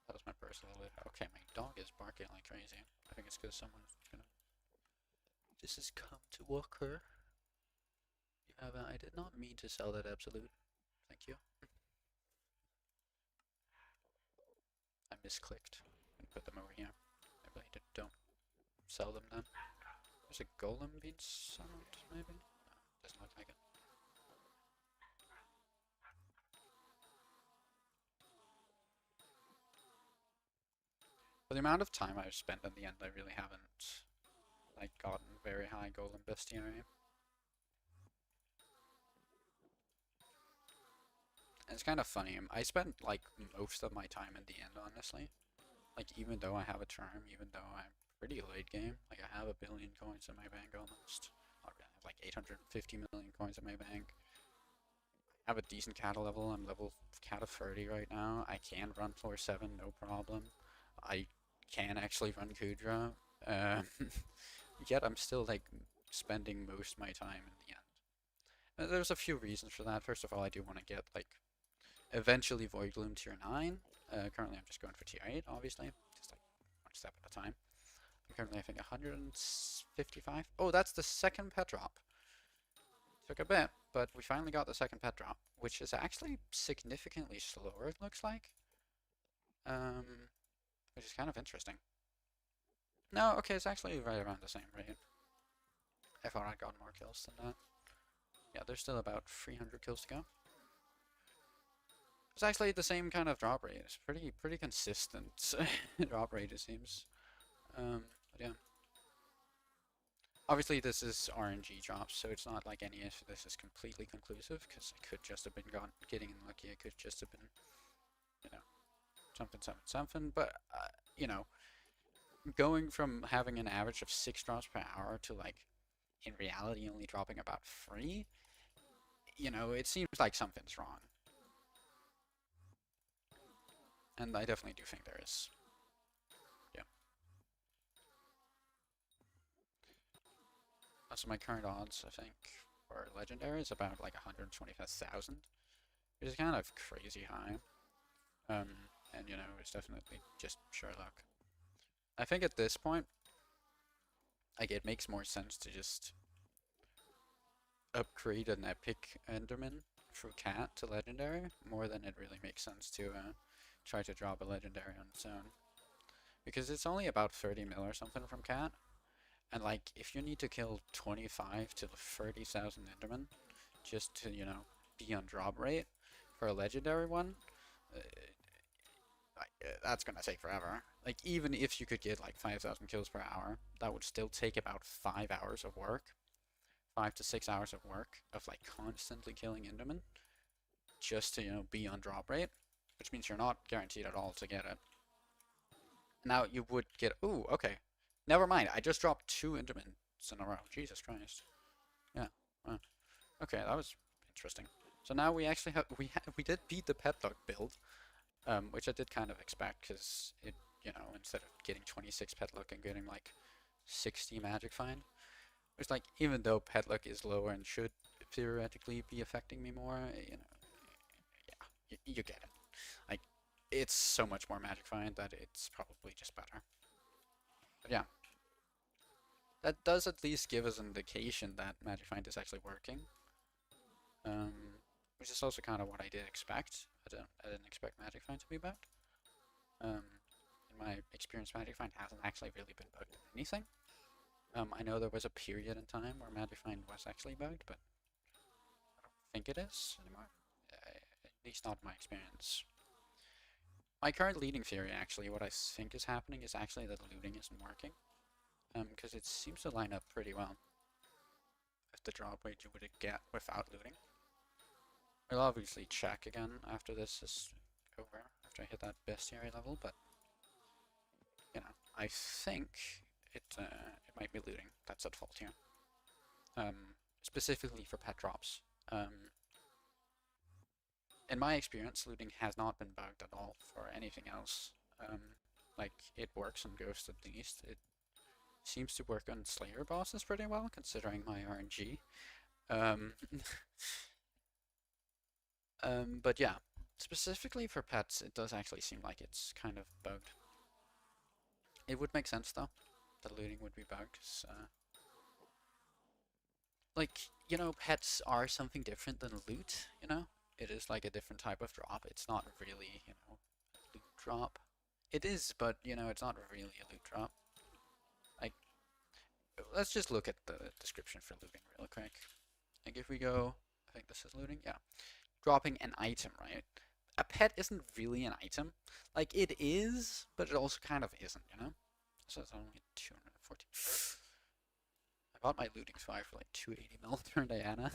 That was my purse a little bit. Okay, my dog is barking like crazy. I think it's because someone's gonna... This has come to occur. You have I did not mean to sell that absolute. Thank you. I misclicked and put them over here. I really don't sell them then. There's a golem being summoned, maybe? No, doesn't look like it. For the amount of time I've spent in the end, I really haven't like gotten very high golem bestiary. And it's kind of funny. I spent like most of my time in the end, honestly. Like even though I have a term, even though I'm pretty late game, like I have 1,000,000,000 coins in my bank almost. I have like 850 million coins in my bank. I have a decent cattle level. I'm level cattle 30 right now. I can run floor 7, no problem. I can actually run Kudra. Yet I'm still like spending most of my time in the end. There's a few reasons for that. First of all, I do want to get like eventually Void Gloom tier 9. Currently I'm just going for tier 8, obviously. Just like one step at a time. I'm currently I think 155. Oh, that's the second pet drop. Took a bit, but we finally got the second pet drop, which is actually significantly slower, it looks like. Which is kind of interesting. No, okay, it's actually right around the same rate. I thought I'd gotten more kills than that. Yeah, there's still about 300 kills to go. It's actually the same kind of drop rate. It's pretty consistent drop rate, it seems. But yeah. Obviously, this is RNG drops, so it's not like any of this is completely conclusive, because I could just have been getting lucky. I could just have been, you know, something. But, you know, going from having an average of 6 drops per hour to, like, in reality only dropping about 3, you know, it seems like something's wrong. And I definitely do think there is. Yeah. So my current odds, I think, for legendary is about like 125,000, which is kind of crazy high. And you know, it's definitely just pure luck. I think at this point, like it makes more sense to just upgrade an epic enderman through cat to legendary more than it really makes sense to try to drop a legendary on its own. Because it's only about 30 mil or something from cat, and like if you need to kill 25 to 30,000 endermen just to, you know, be on drop rate for a legendary one, uh, that's gonna take forever. Like even if you could get like 5,000 kills per hour, that would still take about 5 hours of work, 5 to 6 hours of work of like constantly killing endermen just to, you know, be on drop rate, which means you're not guaranteed at all to get it. Now you would get, ooh, okay. Never mind, I just dropped 2 endermen in a row. Jesus Christ. Yeah. Okay, that was interesting. So now we actually have, we did beat the petlock build, which I did kind of expect, because it, you know, instead of getting 26 petlock and getting like 60 magic find, it's like, even though petlock is lower and should theoretically be affecting me more, you know, yeah, you get it. Like, it's so much more magic find that it's probably just better. But yeah, that does at least give us an indication that magic find is actually working. Um, which is also kind of what I did expect. I didn't expect magic find to be bugged. In my experience, magic find hasn't actually really been bugged in anything. I know there was a period in time where magic find was actually bugged, but I don't think it is anymore. At least not in my experience. My current leading theory, actually, what I think is happening is actually that looting isn't working. Because it seems to line up pretty well with the drop rate you would get without looting. We'll obviously check again after this is over, after I hit that bestiary level, but you know, I think it might be looting that's at fault here. Specifically for pet drops. In my experience, looting has not been bugged at all for anything else. Like, it works on Ghost at least. It seems to work on Slayer bosses pretty well, considering my RNG. Um, but yeah, specifically for pets, it does actually seem like it's kind of bugged. It would make sense though, that looting would be bugged. So, like, you know, pets are something different than loot, you know? It is like a different type of drop. It's not really, you know, a loot drop. It is, but, you know, it's not really a loot drop. Like, let's just look at the description for looting real quick. Like, if we go, I think this is looting, yeah. Dropping an item, right? A pet isn't really an item. Like, it is, but it also kind of isn't, you know? So it's only 240. I bought my looting spy for like 280 mil during Diana.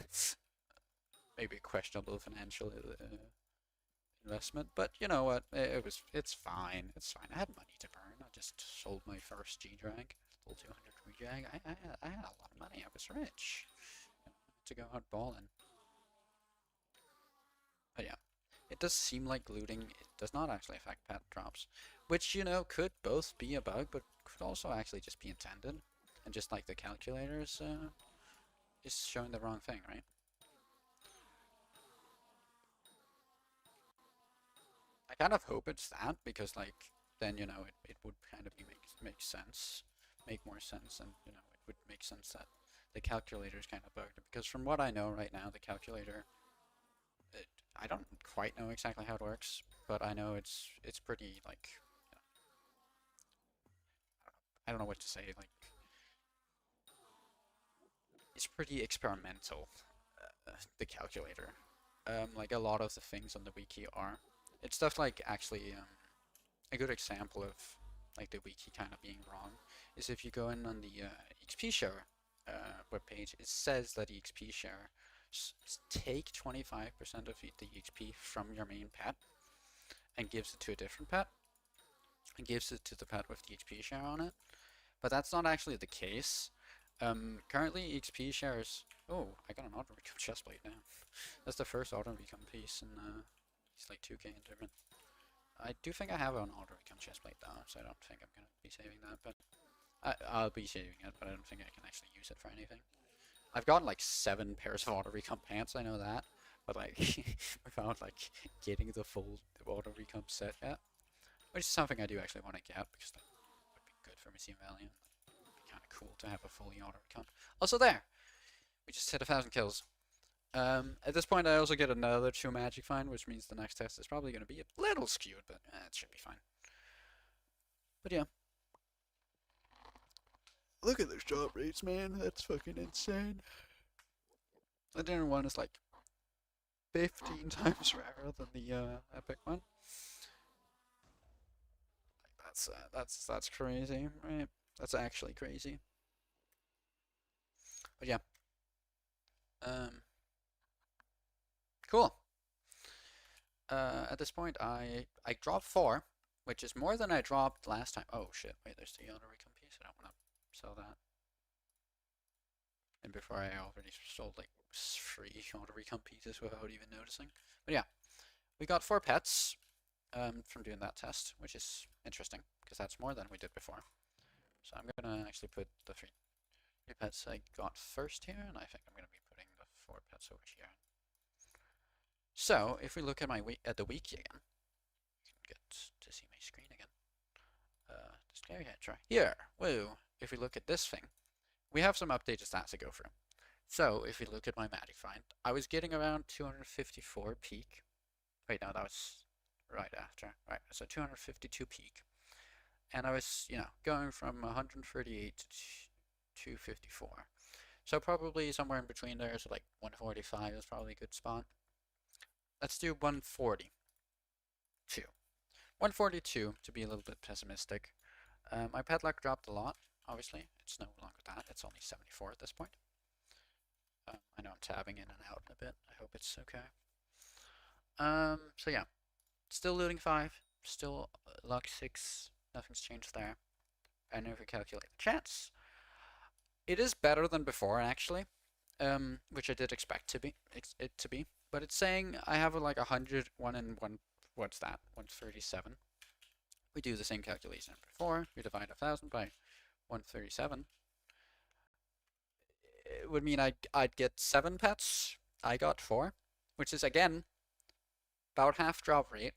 Maybe a questionable financial investment, but you know what? It's fine. It's fine. I had money to burn. I just sold my first G-Drag, level 200 G-Drag. I had a lot of money. I was rich. You know, to go out balling. But yeah, it does seem like looting, it does not actually affect pet drops, which, you know, could both be a bug, but could also actually just be intended, and just like the calculators is showing the wrong thing, right? I kind of hope it's that, because like then, you know, it would kind of make sense, make more sense, and you know, it would make sense that the calculator is kind of bugged, because from what I know right now, the calculator, I don't quite know exactly how it works, but I know it's pretty like, you know, I don't know what to say, like it's pretty experimental, the calculator. Like a lot of the things on the wiki are. It's stuff like actually a good example of like the wiki kind of being wrong is if you go in on the XP share webpage, it says that the XP share take 25% of the XP from your main pet and gives it to a different pet and gives it to the pet with the XP share on it. But that's not actually the case. Currently XP shares. Oh, I got an auto become chestplate now. That's the first auto become piece in it's like 2k enderman. I do think I have an auto recon chestplate though, so I don't think I'm gonna be saving that, but I'll be saving it, but I don't think I can actually use it for anything. I've gotten like 7 pairs of auto recon pants, I know that, but like without like getting the full auto recon set yet, which is something I do actually want to get because that would be good for Missing Valiant. It'd be kind of cool to have a fully auto recon. Also there, we just hit 1,000 kills. At this point, I also get another 2 magic find, which means the next test is probably going to be a little skewed, but it should be fine. But yeah. Look at those drop rates, man. That's fucking insane. The dinner one is like 15 times rarer than the epic one. That's crazy, right? That's actually crazy. But yeah. Cool. At this point, I dropped 4, which is more than I dropped last time. Oh shit! Wait, there's the auto recon piece. I don't want to sell that. And before I already sold like 3 auto recon pieces without even noticing. But yeah, we got 4 pets from doing that test, which is interesting because that's more than we did before. So I'm gonna actually put the 3 pets I got first here, and I think I'm gonna be putting the 4 pets over here. So if we look at my at the wiki again, you can get to see my screen again. The scary head try here. Woo! If we look at this thing, we have some updated stats to go through. So if we look at my magic find, I was getting around 254 peak. Wait, no, that was right after. Right, so 252 peak, and I was, going from 138 to 254. So probably somewhere in between there, so like 145 is probably a good spot. Let's do 142. 142 to be a little bit pessimistic. My pet luck dropped a lot, obviously. It's no longer that. It's only 74 at this point. I know I'm tabbing in and out a bit. I hope it's okay. So yeah. Still looting 5. Still luck 6. Nothing's changed there. And if we calculate the chance, it is better than before, actually. Which I did expect it to be. But it's saying I have like 100, 1 in 1, what's that? 137. We do the same calculation as before. We divide 1,000 by 137. It would mean I'd get 7 pets. I got 4, which is again about half drop rate.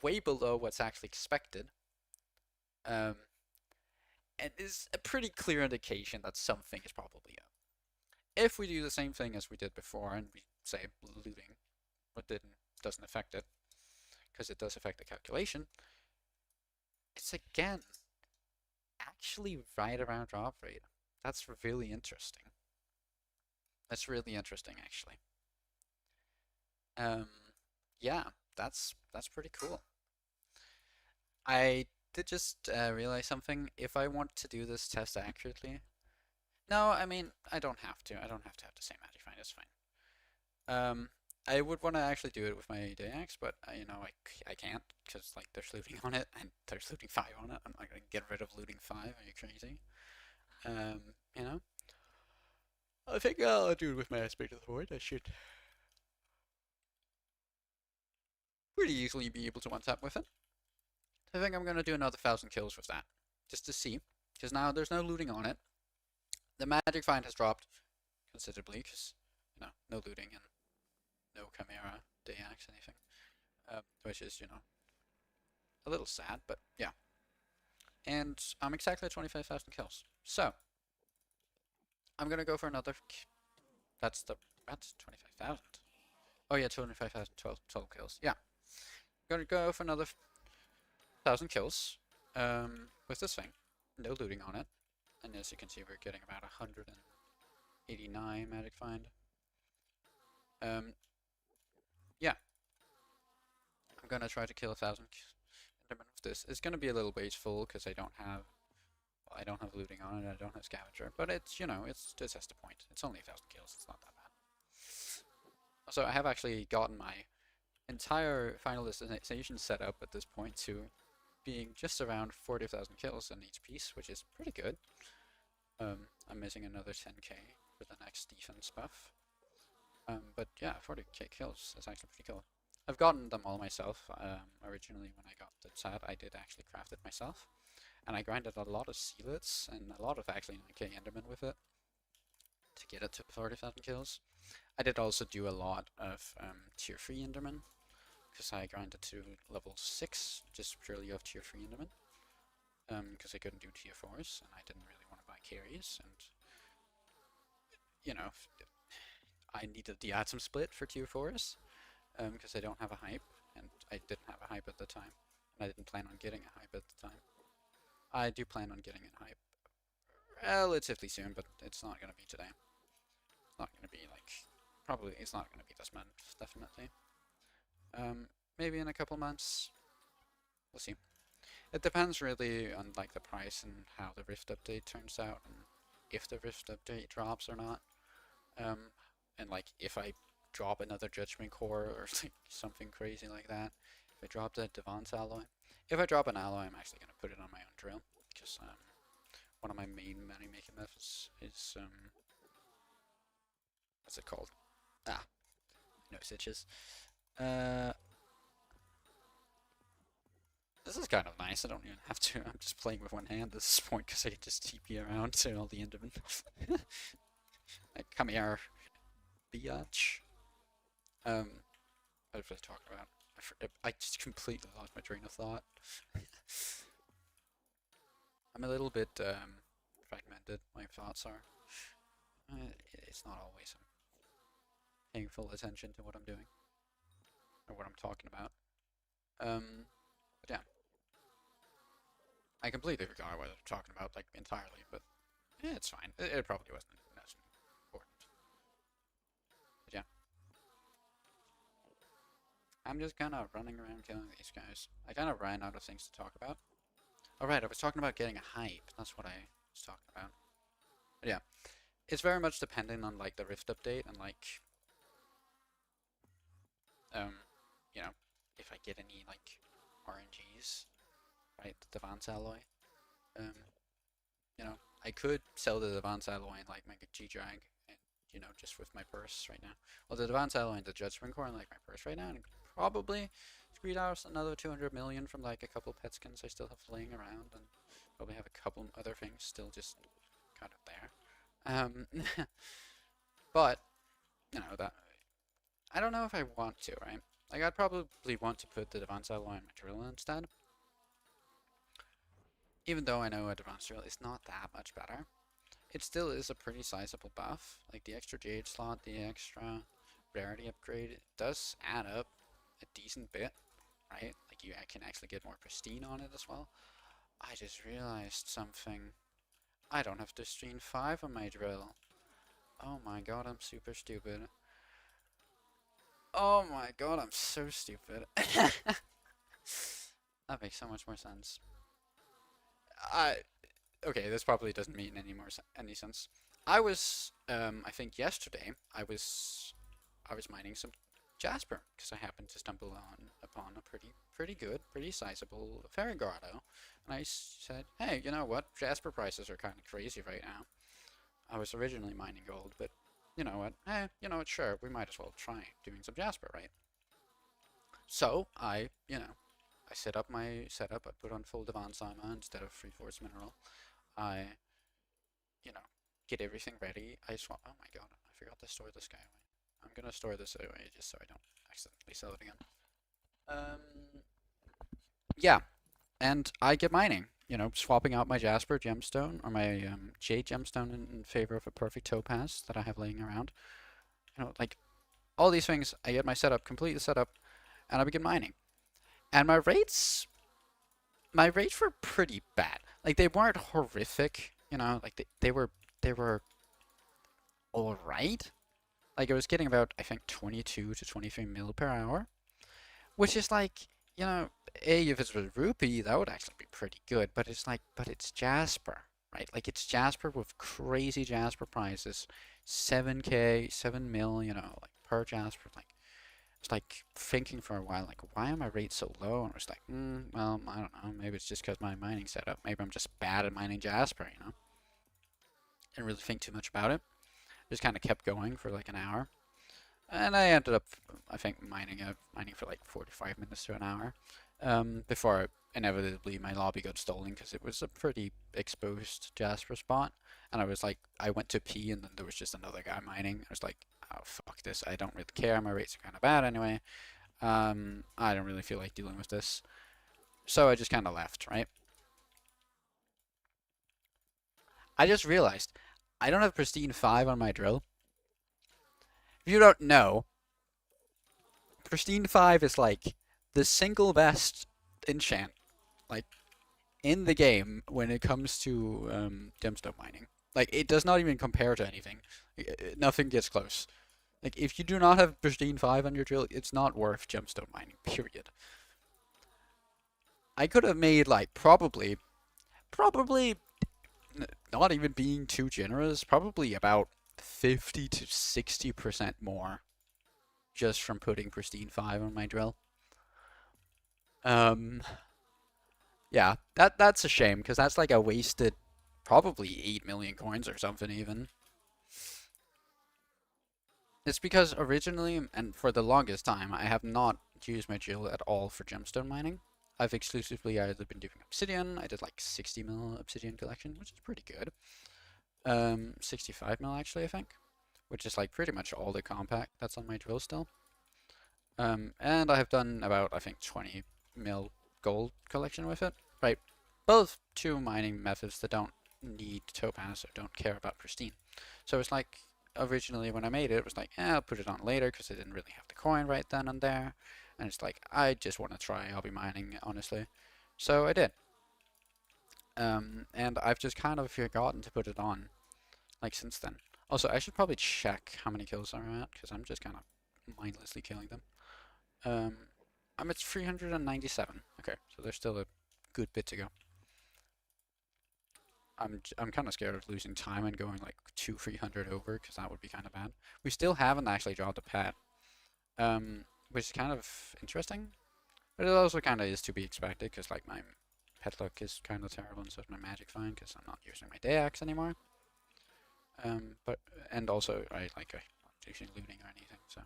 Way below what's actually expected. And is a pretty clear indication that something is probably up. If we do the same thing as we did before and we say looting, but doesn't affect it, because it does affect the calculation, it's again actually right around drop rate. That's really interesting. That's really interesting, actually. Yeah, that's pretty cool. I did just realize something. If I want to do this test accurately, no, I mean I don't have to. I don't have to have the same magic find. It's fine. I would want to actually do it with my DX, but I can't because like there's looting on it and there's looting 5 on it. I'm not gonna get rid of looting 5. Are you crazy? I think I'll do it with my aspect of the void. I should pretty easily be able to one-tap with it. I think I'm gonna do another 1,000 kills with that, just to see, because now there's no looting on it. The magic find has dropped considerably because no looting and no Chimera, DX, anything, which is a little sad, but yeah. And I'm exactly at 25,000 kills, so I'm gonna go for another. That's 25,000. Oh yeah, 25,000 total kills. Yeah, I'm gonna go for another 1,000 kills with this thing. No looting on it. And as you can see, we're getting about 189 magic find. Yeah. I'm gonna try to kill 1,000 endermen with this. It's gonna be a little wasteful because I don't have looting on it. I don't have scavenger, but it's it's just the point. It's only 1,000 kills. It's not that bad. So I have actually gotten my entire final destination set up at this point to being just around 40,000 kills in each piece, which is pretty good. I'm missing another 10k for the next defense buff. But yeah, 40k kills is actually pretty cool. I've gotten them all myself. Originally, when I got the set, I did actually craft it myself, and I grinded a lot of sealets and a lot of actually 9k endermen with it to get it to 40,000 kills. I did also do a lot of tier 3 endermen because I grinded to level 6 just purely of tier 3 endermen because I couldn't do tier 4s and I didn't really want to buy carries, and you know, I needed the atom split for tier 4s because I don't have a hype, and I didn't have a hype at the time, and I didn't plan on getting a hype at the time. I do plan on getting a hype relatively soon, but it's not going to be today. It's not going to be like, probably it's not going to be this month, definitely. Maybe in a couple months. We'll see. It depends really on like the price and how the Rift update turns out, and if the Rift update drops or not. And like if I drop another Judgment Core or like something crazy like that. If I drop the Devon's alloy. If I drop an alloy, I'm actually going to put it on my own drill, because one of my main money making methods is what's it called? Ah, no stitches. This is kind of nice. I don't even have to. I'm just playing with one hand at this point because I can just TP around to all the endermen. Like, come here, biatch. What was I talking about? I just completely lost my train of thought. I'm a little bit fragmented. My thoughts are. It's not always paying full attention to what I'm doing or what I'm talking about. But yeah, I completely forgot what I was talking about, like entirely. But yeah, it's fine. It probably wasn't as important. But yeah, I'm just kind of running around killing these guys. I kind of ran out of things to talk about. Alright, I was talking about getting a hype. That's what I was talking about. But yeah, it's very much dependent on like the Rift update and like, you know, if I get any like RNGs, right? The Devon's alloy. You know, I could sell the Devon's alloy and like make a G-Drag, and you know, just with my purse right now. Well, the Devon's alloy and the Judgment Core and like my purse right now, and probably squeeze out another 200 million from like a couple pet skins I still have laying around, and probably have a couple other things still just kind of there. But you know that I don't know if I want to, right? Like I'd probably want to put the Devon's alloy on my drill instead, even though I know a Devon's drill is not that much better. It still is a pretty sizable buff. Like the extra jade slot, the extra rarity upgrade, it does add up a decent bit, right? Like you can actually get more pristine on it as well. I just realized something. I don't have to stream 5 on my drill. Oh my god, I'm super stupid. Oh my god, I'm so stupid. That makes so much more sense. Okay, this probably doesn't mean any sense. I was I think yesterday I was mining some Jasper because I happened to stumble upon a pretty good, pretty sizable Ferrigado, and I said, hey, you know what? Jasper prices are kind of crazy right now. I was originally mining gold, but you know what? You know what? Sure, we might as well try doing some Jasper, right? So I set up my setup. I put on full Devon Sama instead of free force mineral. I, get everything ready. I swap. Oh my god, I forgot to store this guy away. I'm gonna store this away just so I don't accidentally sell it again. Yeah, and I get mining. Swapping out my Jasper gemstone or my Jade gemstone in favor of a perfect topaz that I have laying around. Like all these things, I get my setup completely set up, and I begin mining. And my rates were pretty bad. Like they weren't horrific, like they were all right. Like I was getting about I think 22 to 23 mil per hour, which is like, if it's with rupee, that would actually be pretty good. But it's Jasper, right? Like it's Jasper with crazy Jasper prices, 7k, 7 mil, like per Jasper. Like was like thinking for a while, like, why are my rates so low? And I was like, well, I don't know. Maybe it's just because my mining setup. Maybe I'm just bad at mining Jasper, Didn't really think too much about it. Just kind of kept going for like an hour. And I ended up, I think, mining for like 45 minutes to an hour, before inevitably my lobby got stolen because it was a pretty exposed Jasper spot. And I was like, I went to pee and then there was just another guy mining. I was like, oh fuck this, I don't really care. My rates are kind of bad anyway. I don't really feel like dealing with this. So I just kind of left, right? I just realized I don't have Pristine 5 on my drill. If you don't know, Pristine 5 is like the single best enchant, like, in the game when it comes to gemstone mining. Like, it does not even compare to anything. Nothing gets close. Like, if you do not have Pristine 5 on your drill, it's not worth gemstone mining, period. I could have made, like, probably, not even being too generous, probably about 50 to 60% more just from putting Pristine 5 on my drill. Um, yeah, that's a shame because that's like a wasted probably 8 million coins or something even. It's because originally and for the longest time I have not used my drill at all for gemstone mining. I've exclusively either been doing obsidian. I did like 60 mil obsidian collection, which is pretty good. 65 mil actually, I think, which is like pretty much all the compact that's on my drill still. And I have done about, I think, 20 mil gold collection with it. Right, both two mining methods that don't need topaz or don't care about pristine. So it's like, originally when I made it, it was like, I'll put it on later because I didn't really have the coin right then and there. And it's like, I just want to try hobby mining, honestly. So I did. And I've just kind of forgotten to put it on, like, since then. Also, I should probably check how many kills I'm at because I'm just kind of mindlessly killing them. Um, I'm at 397. Okay, so there's still a good bit to go. I'm kind of scared of losing time and going like 300 over because that would be kind of bad. We still haven't actually dropped a pet, which is kind of interesting, but it also kind of is to be expected because like my pet luck is kind of terrible and so is my magic fine because I'm not using my day axe anymore. But and also I'm not using looting or anything, so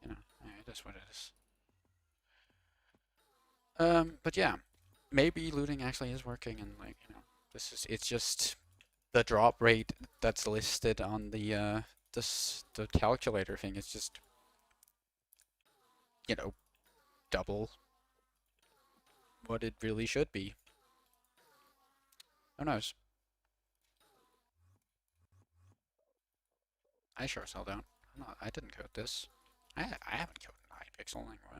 yeah, it is what it is. But yeah, maybe looting actually is working, and like it's just the drop rate that's listed on the calculator thing is just you know double what it really should be. Who knows? I sure as hell don't. I didn't code this. I haven't coded Hypixel. Like, well,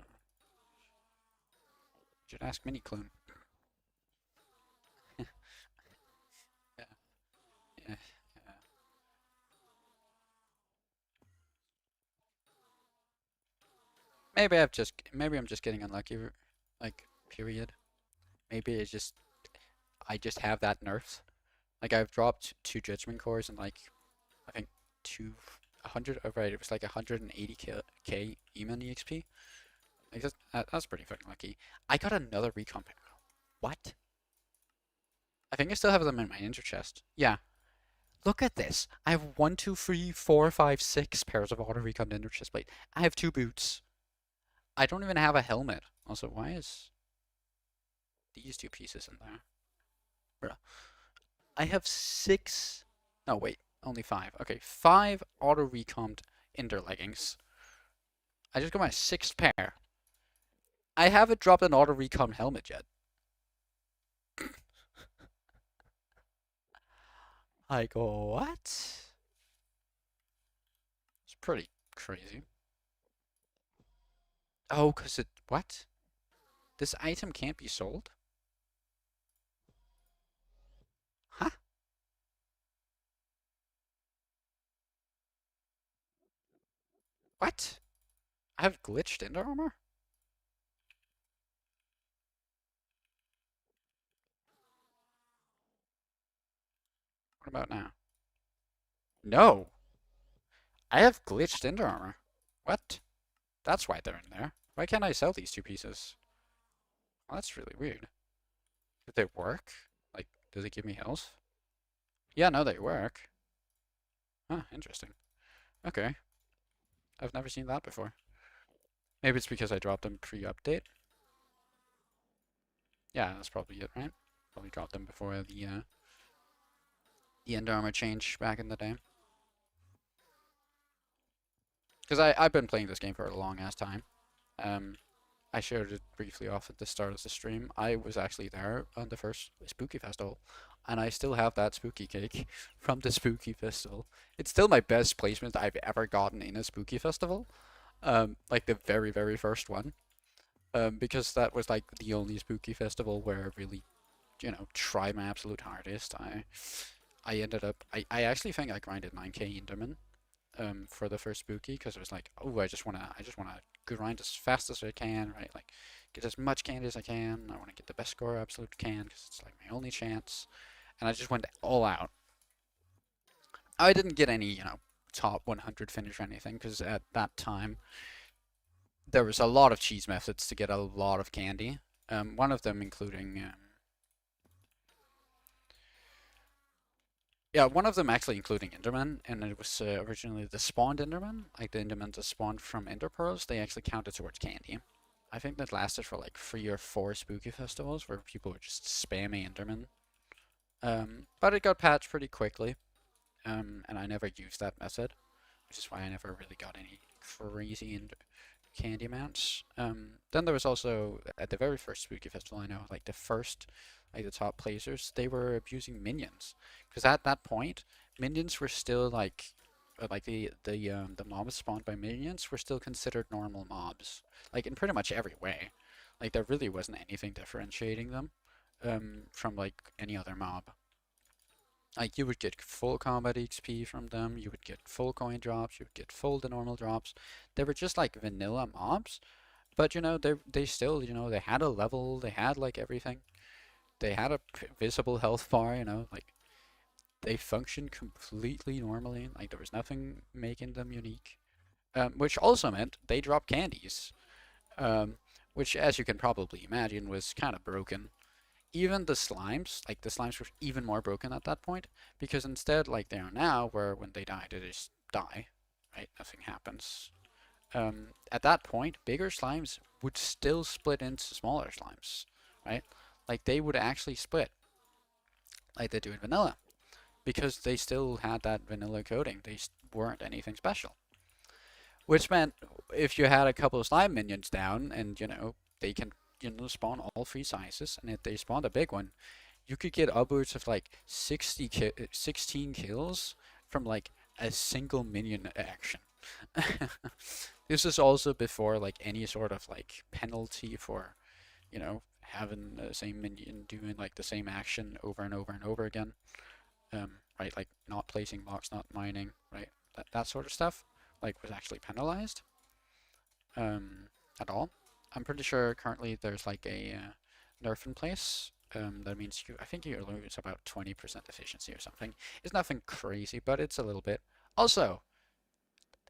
you should ask Miniclone. Yeah, yeah, yeah. Maybe I'm just getting unlucky, like, period. Maybe I just have that nerf. Like, I've dropped 2 judgment cores and like I think 100. Oh, right, it was like 180k Eman EXP. Like that's pretty fucking lucky. I got another recomp. What? I think I still have them in my enter chest. Yeah. Look at this. I have 1, 2, 3, 4, 5, 6 pairs of auto recon ender chest plate. I have 2 boots. I don't even have a helmet. Also, why is these 2 pieces in there? Bruh. I have 6. No, wait. Only 5. Okay, 5 auto recomped ender leggings. I just got my 6th pair. I haven't dropped an auto recon helmet yet. Like, what? It's pretty crazy. Oh, because it. What? This item can't be sold? Huh? What? I have glitched ender armor? What about now? No! I have glitched ender armor. What? That's why they're in there. Why can't I sell these 2 pieces? Well, that's really weird. Did they work? Like, does it give me health? Yeah, no, they work. Huh, interesting. Okay. I've never seen that before. Maybe it's because I dropped them pre-update. Yeah, that's probably it, right? Probably dropped them before the end armor change back in the day. Because I've been playing this game for a long ass time. Um, I shared it briefly off at the start of the stream. I was actually there on the first Spooky Festival, and I still have that spooky cake from the Spooky Festival. It's still my best placement I've ever gotten in a Spooky Festival. Like the very, very first one. Because that was like the only Spooky Festival where I really, tried my absolute hardest. I ended up, I actually think I grinded 9k Enderman for the first spooky because it was like, oh, I just wanna grind as fast as I can, right? Like get as much candy as I can. I want to get the best score I absolutely can because it's like my only chance. And I just went all out. I didn't get any, top 100 finish or anything because at that time there was a lot of cheese methods to get a lot of candy. One of them including yeah, one of them actually including Enderman, and it was originally the spawned Enderman, like the Endermen that spawned from Ender Pearls. They actually counted towards candy. I think that lasted for like 3 or 4 spooky festivals where people were just spamming Enderman. But it got patched pretty quickly, and I never used that method, which is why I never really got any crazy candy amounts. Then there was also at the very first spooky festival I know, like the first, like the top placers, they were abusing minions, because at that point minions were still like the mobs spawned by minions were still considered normal mobs, like in pretty much every way. Like there really wasn't anything differentiating them from like any other mob. Like you would get full combat XP from them, you would get full coin drops, you would get full the normal drops. They were just like vanilla mobs, but they still, they had a level, they had like everything. They had a visible health bar, like they functioned completely normally. Like there was nothing making them unique. Which also meant they dropped candies, um, which, as you can probably imagine, was kind of broken. Even the slimes were even more broken at that point, because instead, like they are now, where when they die, they just die, right? Nothing happens. At that point, bigger slimes would still split into smaller slimes, right? Like they would actually split, like they do in vanilla, because they still had that vanilla coating. They weren't anything special. Which meant if you had a couple of slime minions down, and they can spawn all 3 sizes, and if they spawned a big one, you could get upwards of like 16 kills from like a single minion action. This is also before like any sort of like penalty for, having the same minion doing like the same action over and over and over again. Right, like not placing blocks, not mining, right? That sort of stuff, like was actually penalized at all. I'm pretty sure currently there's like a nerf in place. That means I think you lose about 20% efficiency or something. It's nothing crazy, but it's a little bit. Also,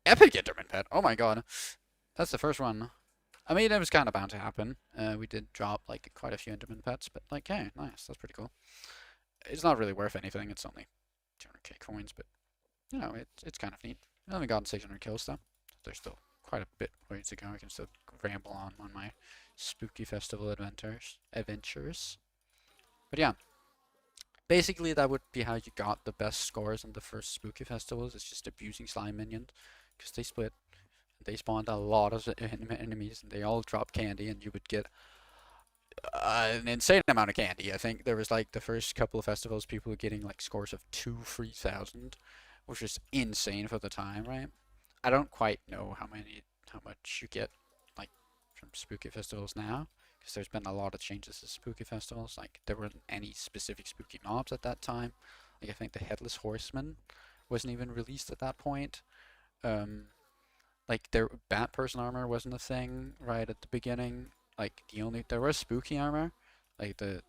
epic Enderman pet. Oh my god, that's the first one. I mean, it was kind of bound to happen. We did drop like quite a few Enderman pets, but like, hey, nice. That's pretty cool. It's not really worth anything. It's only 200k coins, but it's kind of neat. I haven't gotten 600 kills though. There's still quite a bit way to go. I can still ramble on my spooky festival adventures. But yeah, basically that would be how you got the best scores on the first spooky festivals. It's just abusing slime minions because they split. They spawned a lot of enemies and they all dropped candy, and you would get an insane amount of candy. I think there was like the first couple of festivals, people were getting like scores of 2,000, 3,000, which is insane for the time, right? I don't quite know how much you get like from spooky festivals now, because there's been a lot of changes to spooky festivals. Like there weren't any specific spooky mobs at that time. Like I think the headless horseman wasn't even released at that point. Um, like their bat person armor wasn't a thing right at the beginning. Like there was spooky armor, like the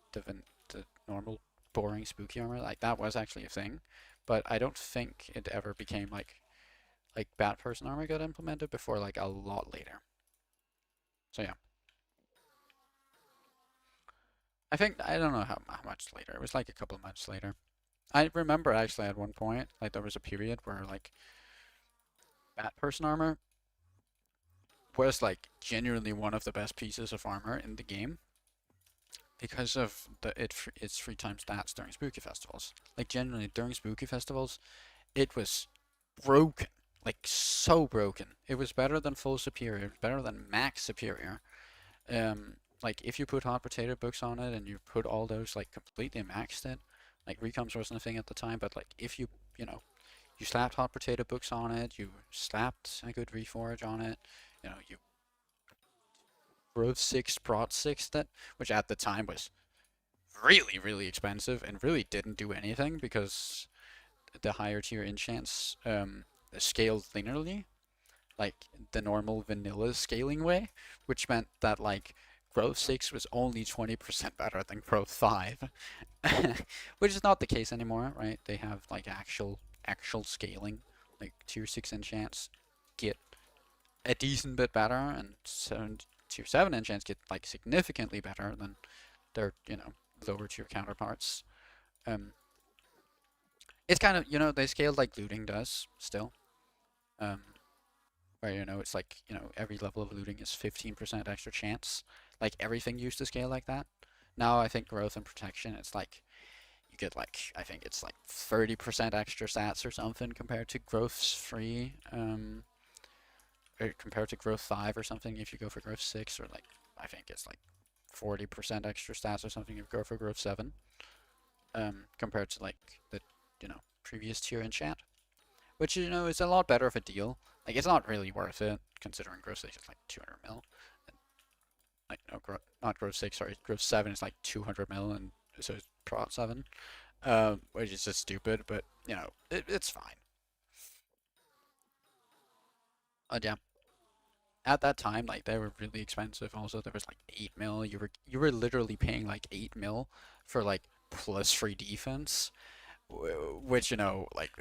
normal boring spooky armor, like that was actually a thing, but I don't think it ever became like bat person armor got implemented before like a lot later. So yeah, I don't know how much later. It was like a couple of months later. I remember actually at one point like there was a period where like bat person armor was like genuinely one of the best pieces of armor in the game because of its free time stats during spooky festivals. Like genuinely during spooky festivals, it was broken, like so broken. It was better than full superior, better than max superior. Like if you put hot potato books on it and you put all those like completely maxed it, like recoms wasn't a thing at the time, but like if you know you slapped hot potato books on it, you slapped a good reforge on it, you growth 6 prot 6 that, which at the time was really really expensive and really didn't do anything because the higher tier enchants scaled linearly, like the normal vanilla scaling way, which meant that like growth 6 was only 20% better than growth 5, which is not the case anymore, right? They have like actual scaling, like tier 6 enchants get a decent bit better, and tier 7 enchants get like significantly better than their, lower tier counterparts. Um, it's kind of, they scaled like looting does still. Um, where it's like every level of looting is 15% extra chance. Like everything used to scale like that. Now I think growth and protection, it's like you get like I think it's like 30% extra stats or something compared to growth 3, or compared to growth 5 or something if you go for growth 6, or like I think it's like 40% extra stats or something if you go for growth 7, compared to like the previous tier enchant, which is a lot better of a deal. Like it's not really worth it considering growth 6 is like 200 mil. And, like no, not growth 6, sorry, growth 7 is like 200 mil, and so it's prot 7, which is just stupid. But it's fine. Yeah, at that time, like they were really expensive. Also, there was like 8 mil. You were literally paying like 8 mil for like plus free defense, which like,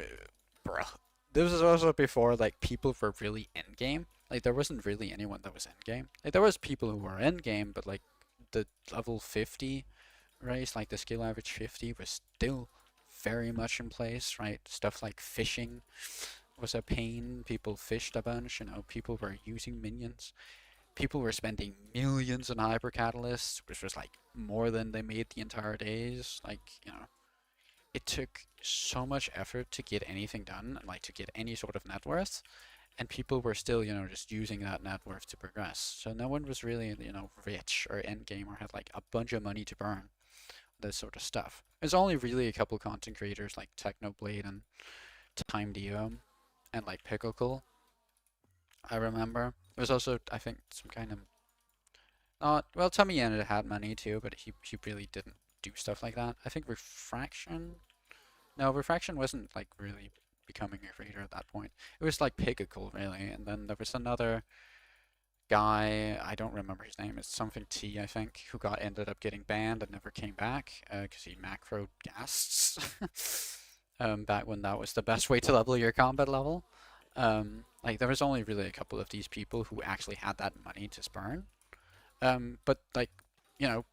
bruh. This was also before like people were really end game. Like there wasn't really anyone that was end game. Like there was people who were end game, but like the level 50 race, like the skill average 50 was still very much in place, right? Stuff like fishing was a pain. People fished a bunch, people were using minions. People were spending millions on hyper catalysts, which was like more than they made the entire days. Like, it took so much effort to get anything done, and like to get any sort of net worth, and people were still, just using that net worth to progress. So no one was really, rich or end game or had like a bunch of money to burn. This sort of stuff. There's only really a couple content creators like Technoblade and Time Dio and like Pickle. I remember. There was also, I think, some kind of not well. Tommy Yen had money too, but he really didn't do stuff like that. I think Refraction. No, Refraction wasn't like really becoming a creator at that point. It was like Pickle really, and then there was another guy, I don't remember his name, it's something T, I think, who ended up getting banned and never came back because he macroed ghasts. Back when that was the best way to level your combat level. Like there was only really a couple of these people who actually had that money to spurn. But like, you know,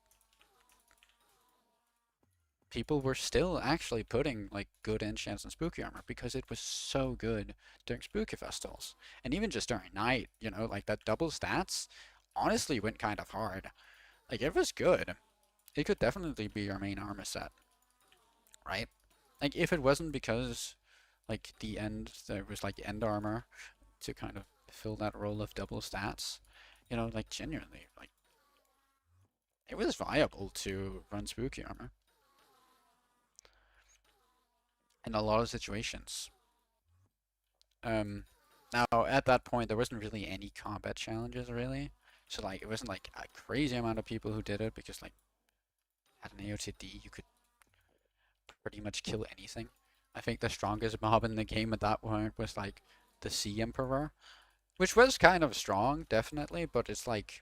people were still actually putting like good enchants and spooky armor because it was so good during spooky festivals. And even just during night, like that double stats honestly went kind of hard. Like it was good. It could definitely be your main armor set, right? Like if it wasn't because like there was like end armor to kind of fill that role of double stats, like genuinely, like it was viable to run spooky armor in a lot of situations. Um, Now at that point there wasn't really any combat challenges really, so like it wasn't like a crazy amount of people who did it because like at an AOTD you could pretty much kill anything. I think the strongest mob in the game at that point was like the Sea Emperor, which was kind of strong definitely, but it's like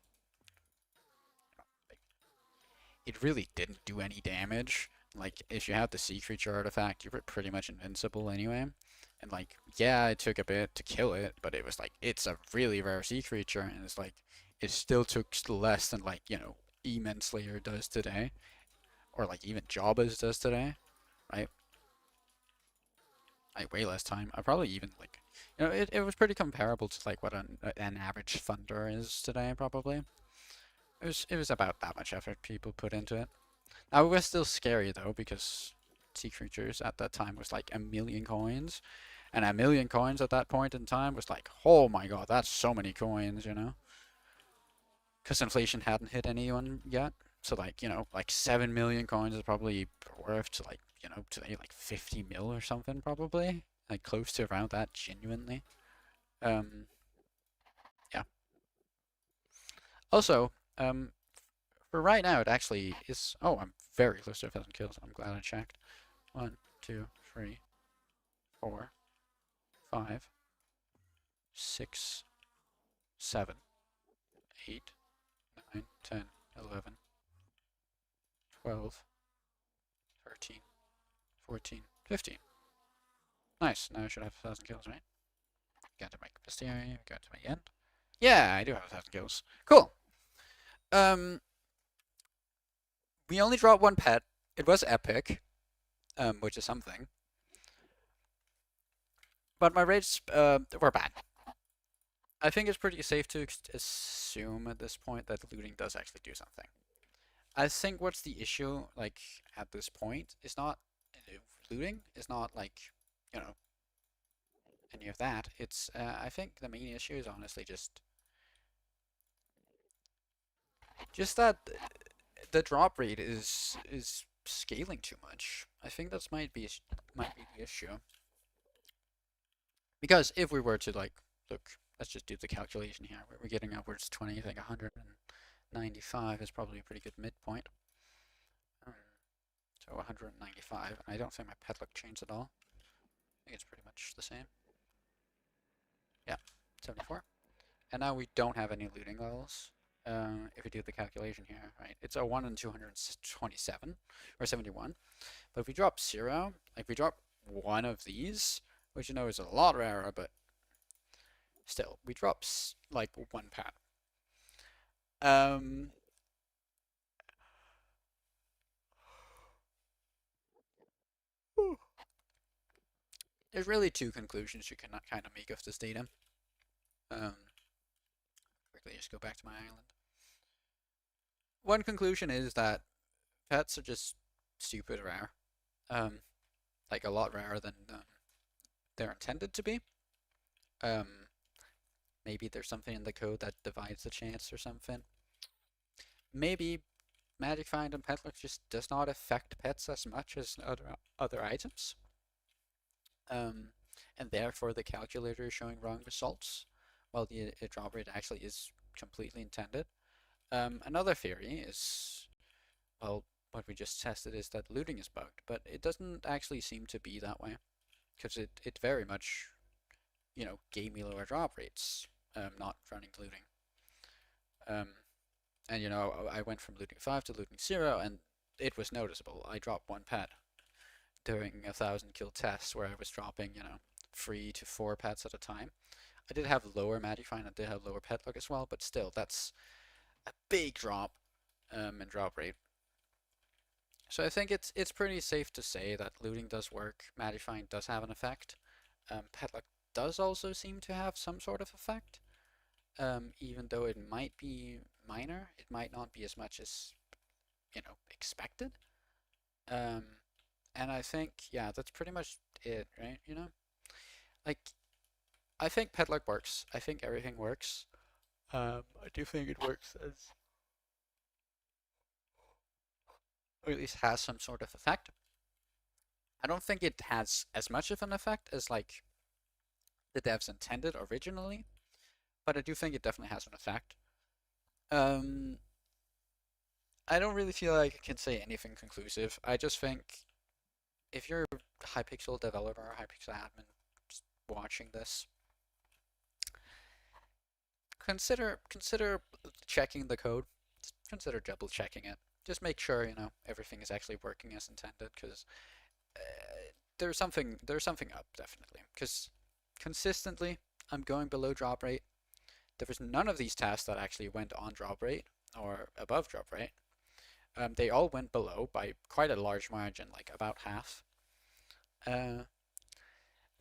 it really didn't do any damage. Like if you had the sea creature artifact, you were pretty much invincible anyway. And like, yeah, it took a bit to kill it, but it was like it's a really rare sea creature, and it's like it still took less than like Eman Slayer does today, or like even Jabba's does today, right? like way less time. I probably even like, it was pretty comparable to like what an average funder is today, probably. It was about that much effort people put into it. Now it was still scary though because sea creatures at that time was like 1,000,000 coins, and 1,000,000 coins at that point in time was like, oh my god, that's so many coins, because inflation hadn't hit anyone yet. So like, like 7 million coins is probably worth to like, today like 50 mil or something probably. Like close to around that genuinely. Um yeah. Also, for right now it actually is, oh, I'm very close to 1,000 kills. I'm glad I checked. 1, 2, 3, 4, 5, 6, 7, 8, 9, 10, 11, 12, 13, 14, 15. Nice. Now I should have 1,000 kills, right? Got to my bestiary, got to my end. Yeah, I do have 1,000 kills. Cool. Um, we only dropped one pet. It was epic, which is something. But my rates, were bad. I think it's pretty safe to assume at this point that looting does actually do something. I think what's the issue, like, at this point, is not looting, is not, like, you know, any of that. It's, I think the main issue is honestly just that the drop rate is scaling too much. I think that's might be the issue. Because if we were to, like, look, let's just do the calculation here. We're getting upwards 20, I think 195 is probably a pretty good midpoint. Um, So 195, and I don't think my pet luck changed at all. I think it's pretty much the same. Yeah, 74. And now we don't have any looting levels. If we do the calculation here, right, it's a 1 in 227, or 71. But if we drop 0, like we drop one of these, which is a lot rarer, but still, we drop like one pet. Um, there's really two conclusions you can kind of make of this data. Quickly just go back to my island. One conclusion is that pets are just stupid rare. Um, like a lot rarer than they're intended to be. Um, maybe there's something in the code that divides the chance or something. Maybe Magic Find and Pet Luck just does not affect pets as much as other items. And therefore the calculator is showing wrong results, while the drop rate actually is completely intended. Another theory is, well, what we just tested is that looting is bugged, but it doesn't actually seem to be that way, because it very much, gave me lower drop rates, not running looting. Um, and I went from looting 5 to looting 0, and it was noticeable. I dropped one pet during a 1,000 kill test where I was dropping, 3 to 4 pets at a time. I did have lower Magic Find, I did have lower pet luck as well, but still, that's a big drop in drop rate. So I think it's pretty safe to say that looting does work, Magic Find does have an effect. Pet luck does also seem to have some sort of effect, even though it might be minor, it might not be as much as expected. Um, and I think, yeah, that's pretty much it, right? Like, I think pet luck works. I think everything works. I do think it works as, or at least has some sort of effect. I don't think it has as much of an effect as like the devs intended originally, but I do think it definitely has an effect. Um, I don't really feel like I can say anything conclusive. I just think if you're a Hypixel developer or Hypixel admin just watching this, consider checking the code. Just consider double checking it. Just make sure everything is actually working as intended, because there's something up definitely. Because consistently I'm going below drop rate. There was none of these tasks that actually went on drop rate or above drop rate. They all went below by quite a large margin, like about half. Uh,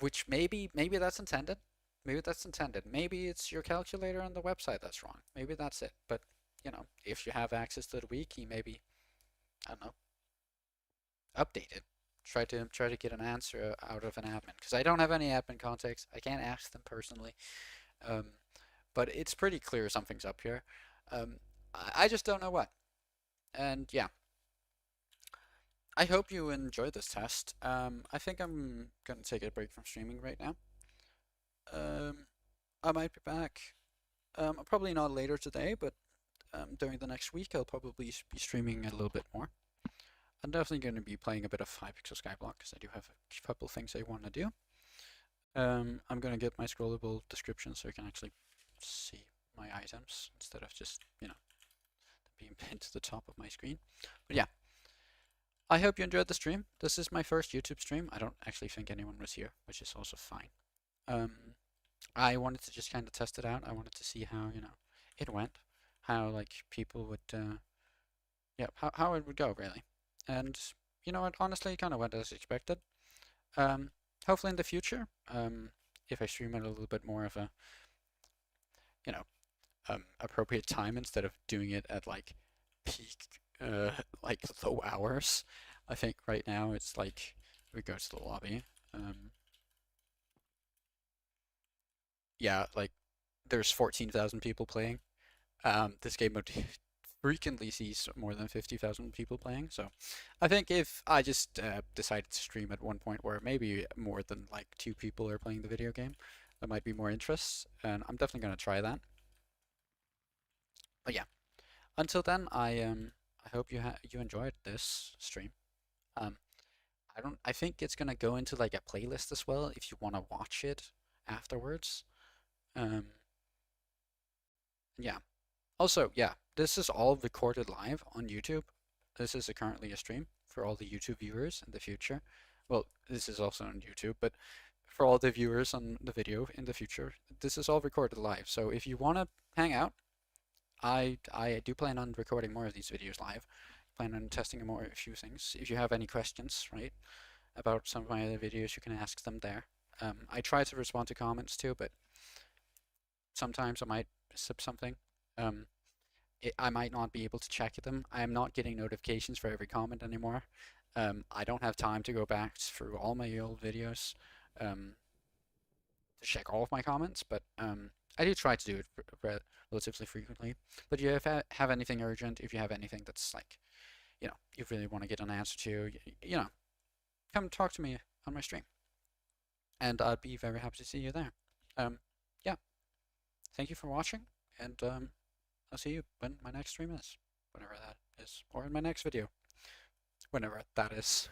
which maybe that's intended. Maybe that's intended. Maybe it's your calculator on the website that's wrong. Maybe that's it. But if you have access to the wiki, maybe I don't know, update it. Try to get an answer out of an admin because I don't have any admin contacts. I can't ask them personally. Um, but it's pretty clear something's up here. Um, I just don't know what. And yeah, I hope you enjoyed this test. I think I'm gonna take a break from streaming right now. Um, I might be back. Probably not later today, but during the next week, I'll probably be streaming a little bit more. I'm definitely going to be playing a bit of Hypixel Skyblock because I do have a couple things I want to do. I'm going to get my scrollable description so you can actually see my items instead of just, being pinned to the top of my screen. But yeah, I hope you enjoyed the stream. This is my first YouTube stream. I don't actually think anyone was here, which is also fine. Um, I wanted to just kind of test it out. I wanted to see how, it went, how like people would, yeah, how it would go really. And it honestly kind of went as expected. Um, Hopefully in the future, if I stream at a little bit more of a, you know, appropriate time instead of doing it at like peak, like low hours. I think right now it's like we go to the lobby. Yeah, like there's 14,000 people playing. This game would frequently sees more than 50,000 people playing. So I think if I just decided to stream at one point where maybe more than like two people are playing the video game, there might be more interest, and I'm definitely going to try that. But yeah, until then, I hope you enjoyed this stream. Um, I think it's gonna go into like a playlist as well if you want to watch it afterwards. Um, yeah. Also, yeah, this is all recorded live on YouTube. This is currently a stream for all the YouTube viewers in the future. Well, this is also on YouTube, but for all the viewers on the video in the future, this is all recorded live. So if you want to hang out, I do plan on recording more of these videos live. Plan on testing more a few things. If you have any questions, right, about some of my other videos, you can ask them there. I try to respond to comments too, but sometimes I might skip something. Um, I might not be able to check them. I am not getting notifications for every comment anymore. I don't have time to go back through all my old videos to check all of my comments, but I do try to do it relatively frequently. But if you have anything urgent, if you have anything that's like, you really want to get an answer to, come talk to me on my stream, and I'd be very happy to see you there. Yeah, thank you for watching, and I'll see you when my next stream is, whenever that is, or in my next video, whenever that is.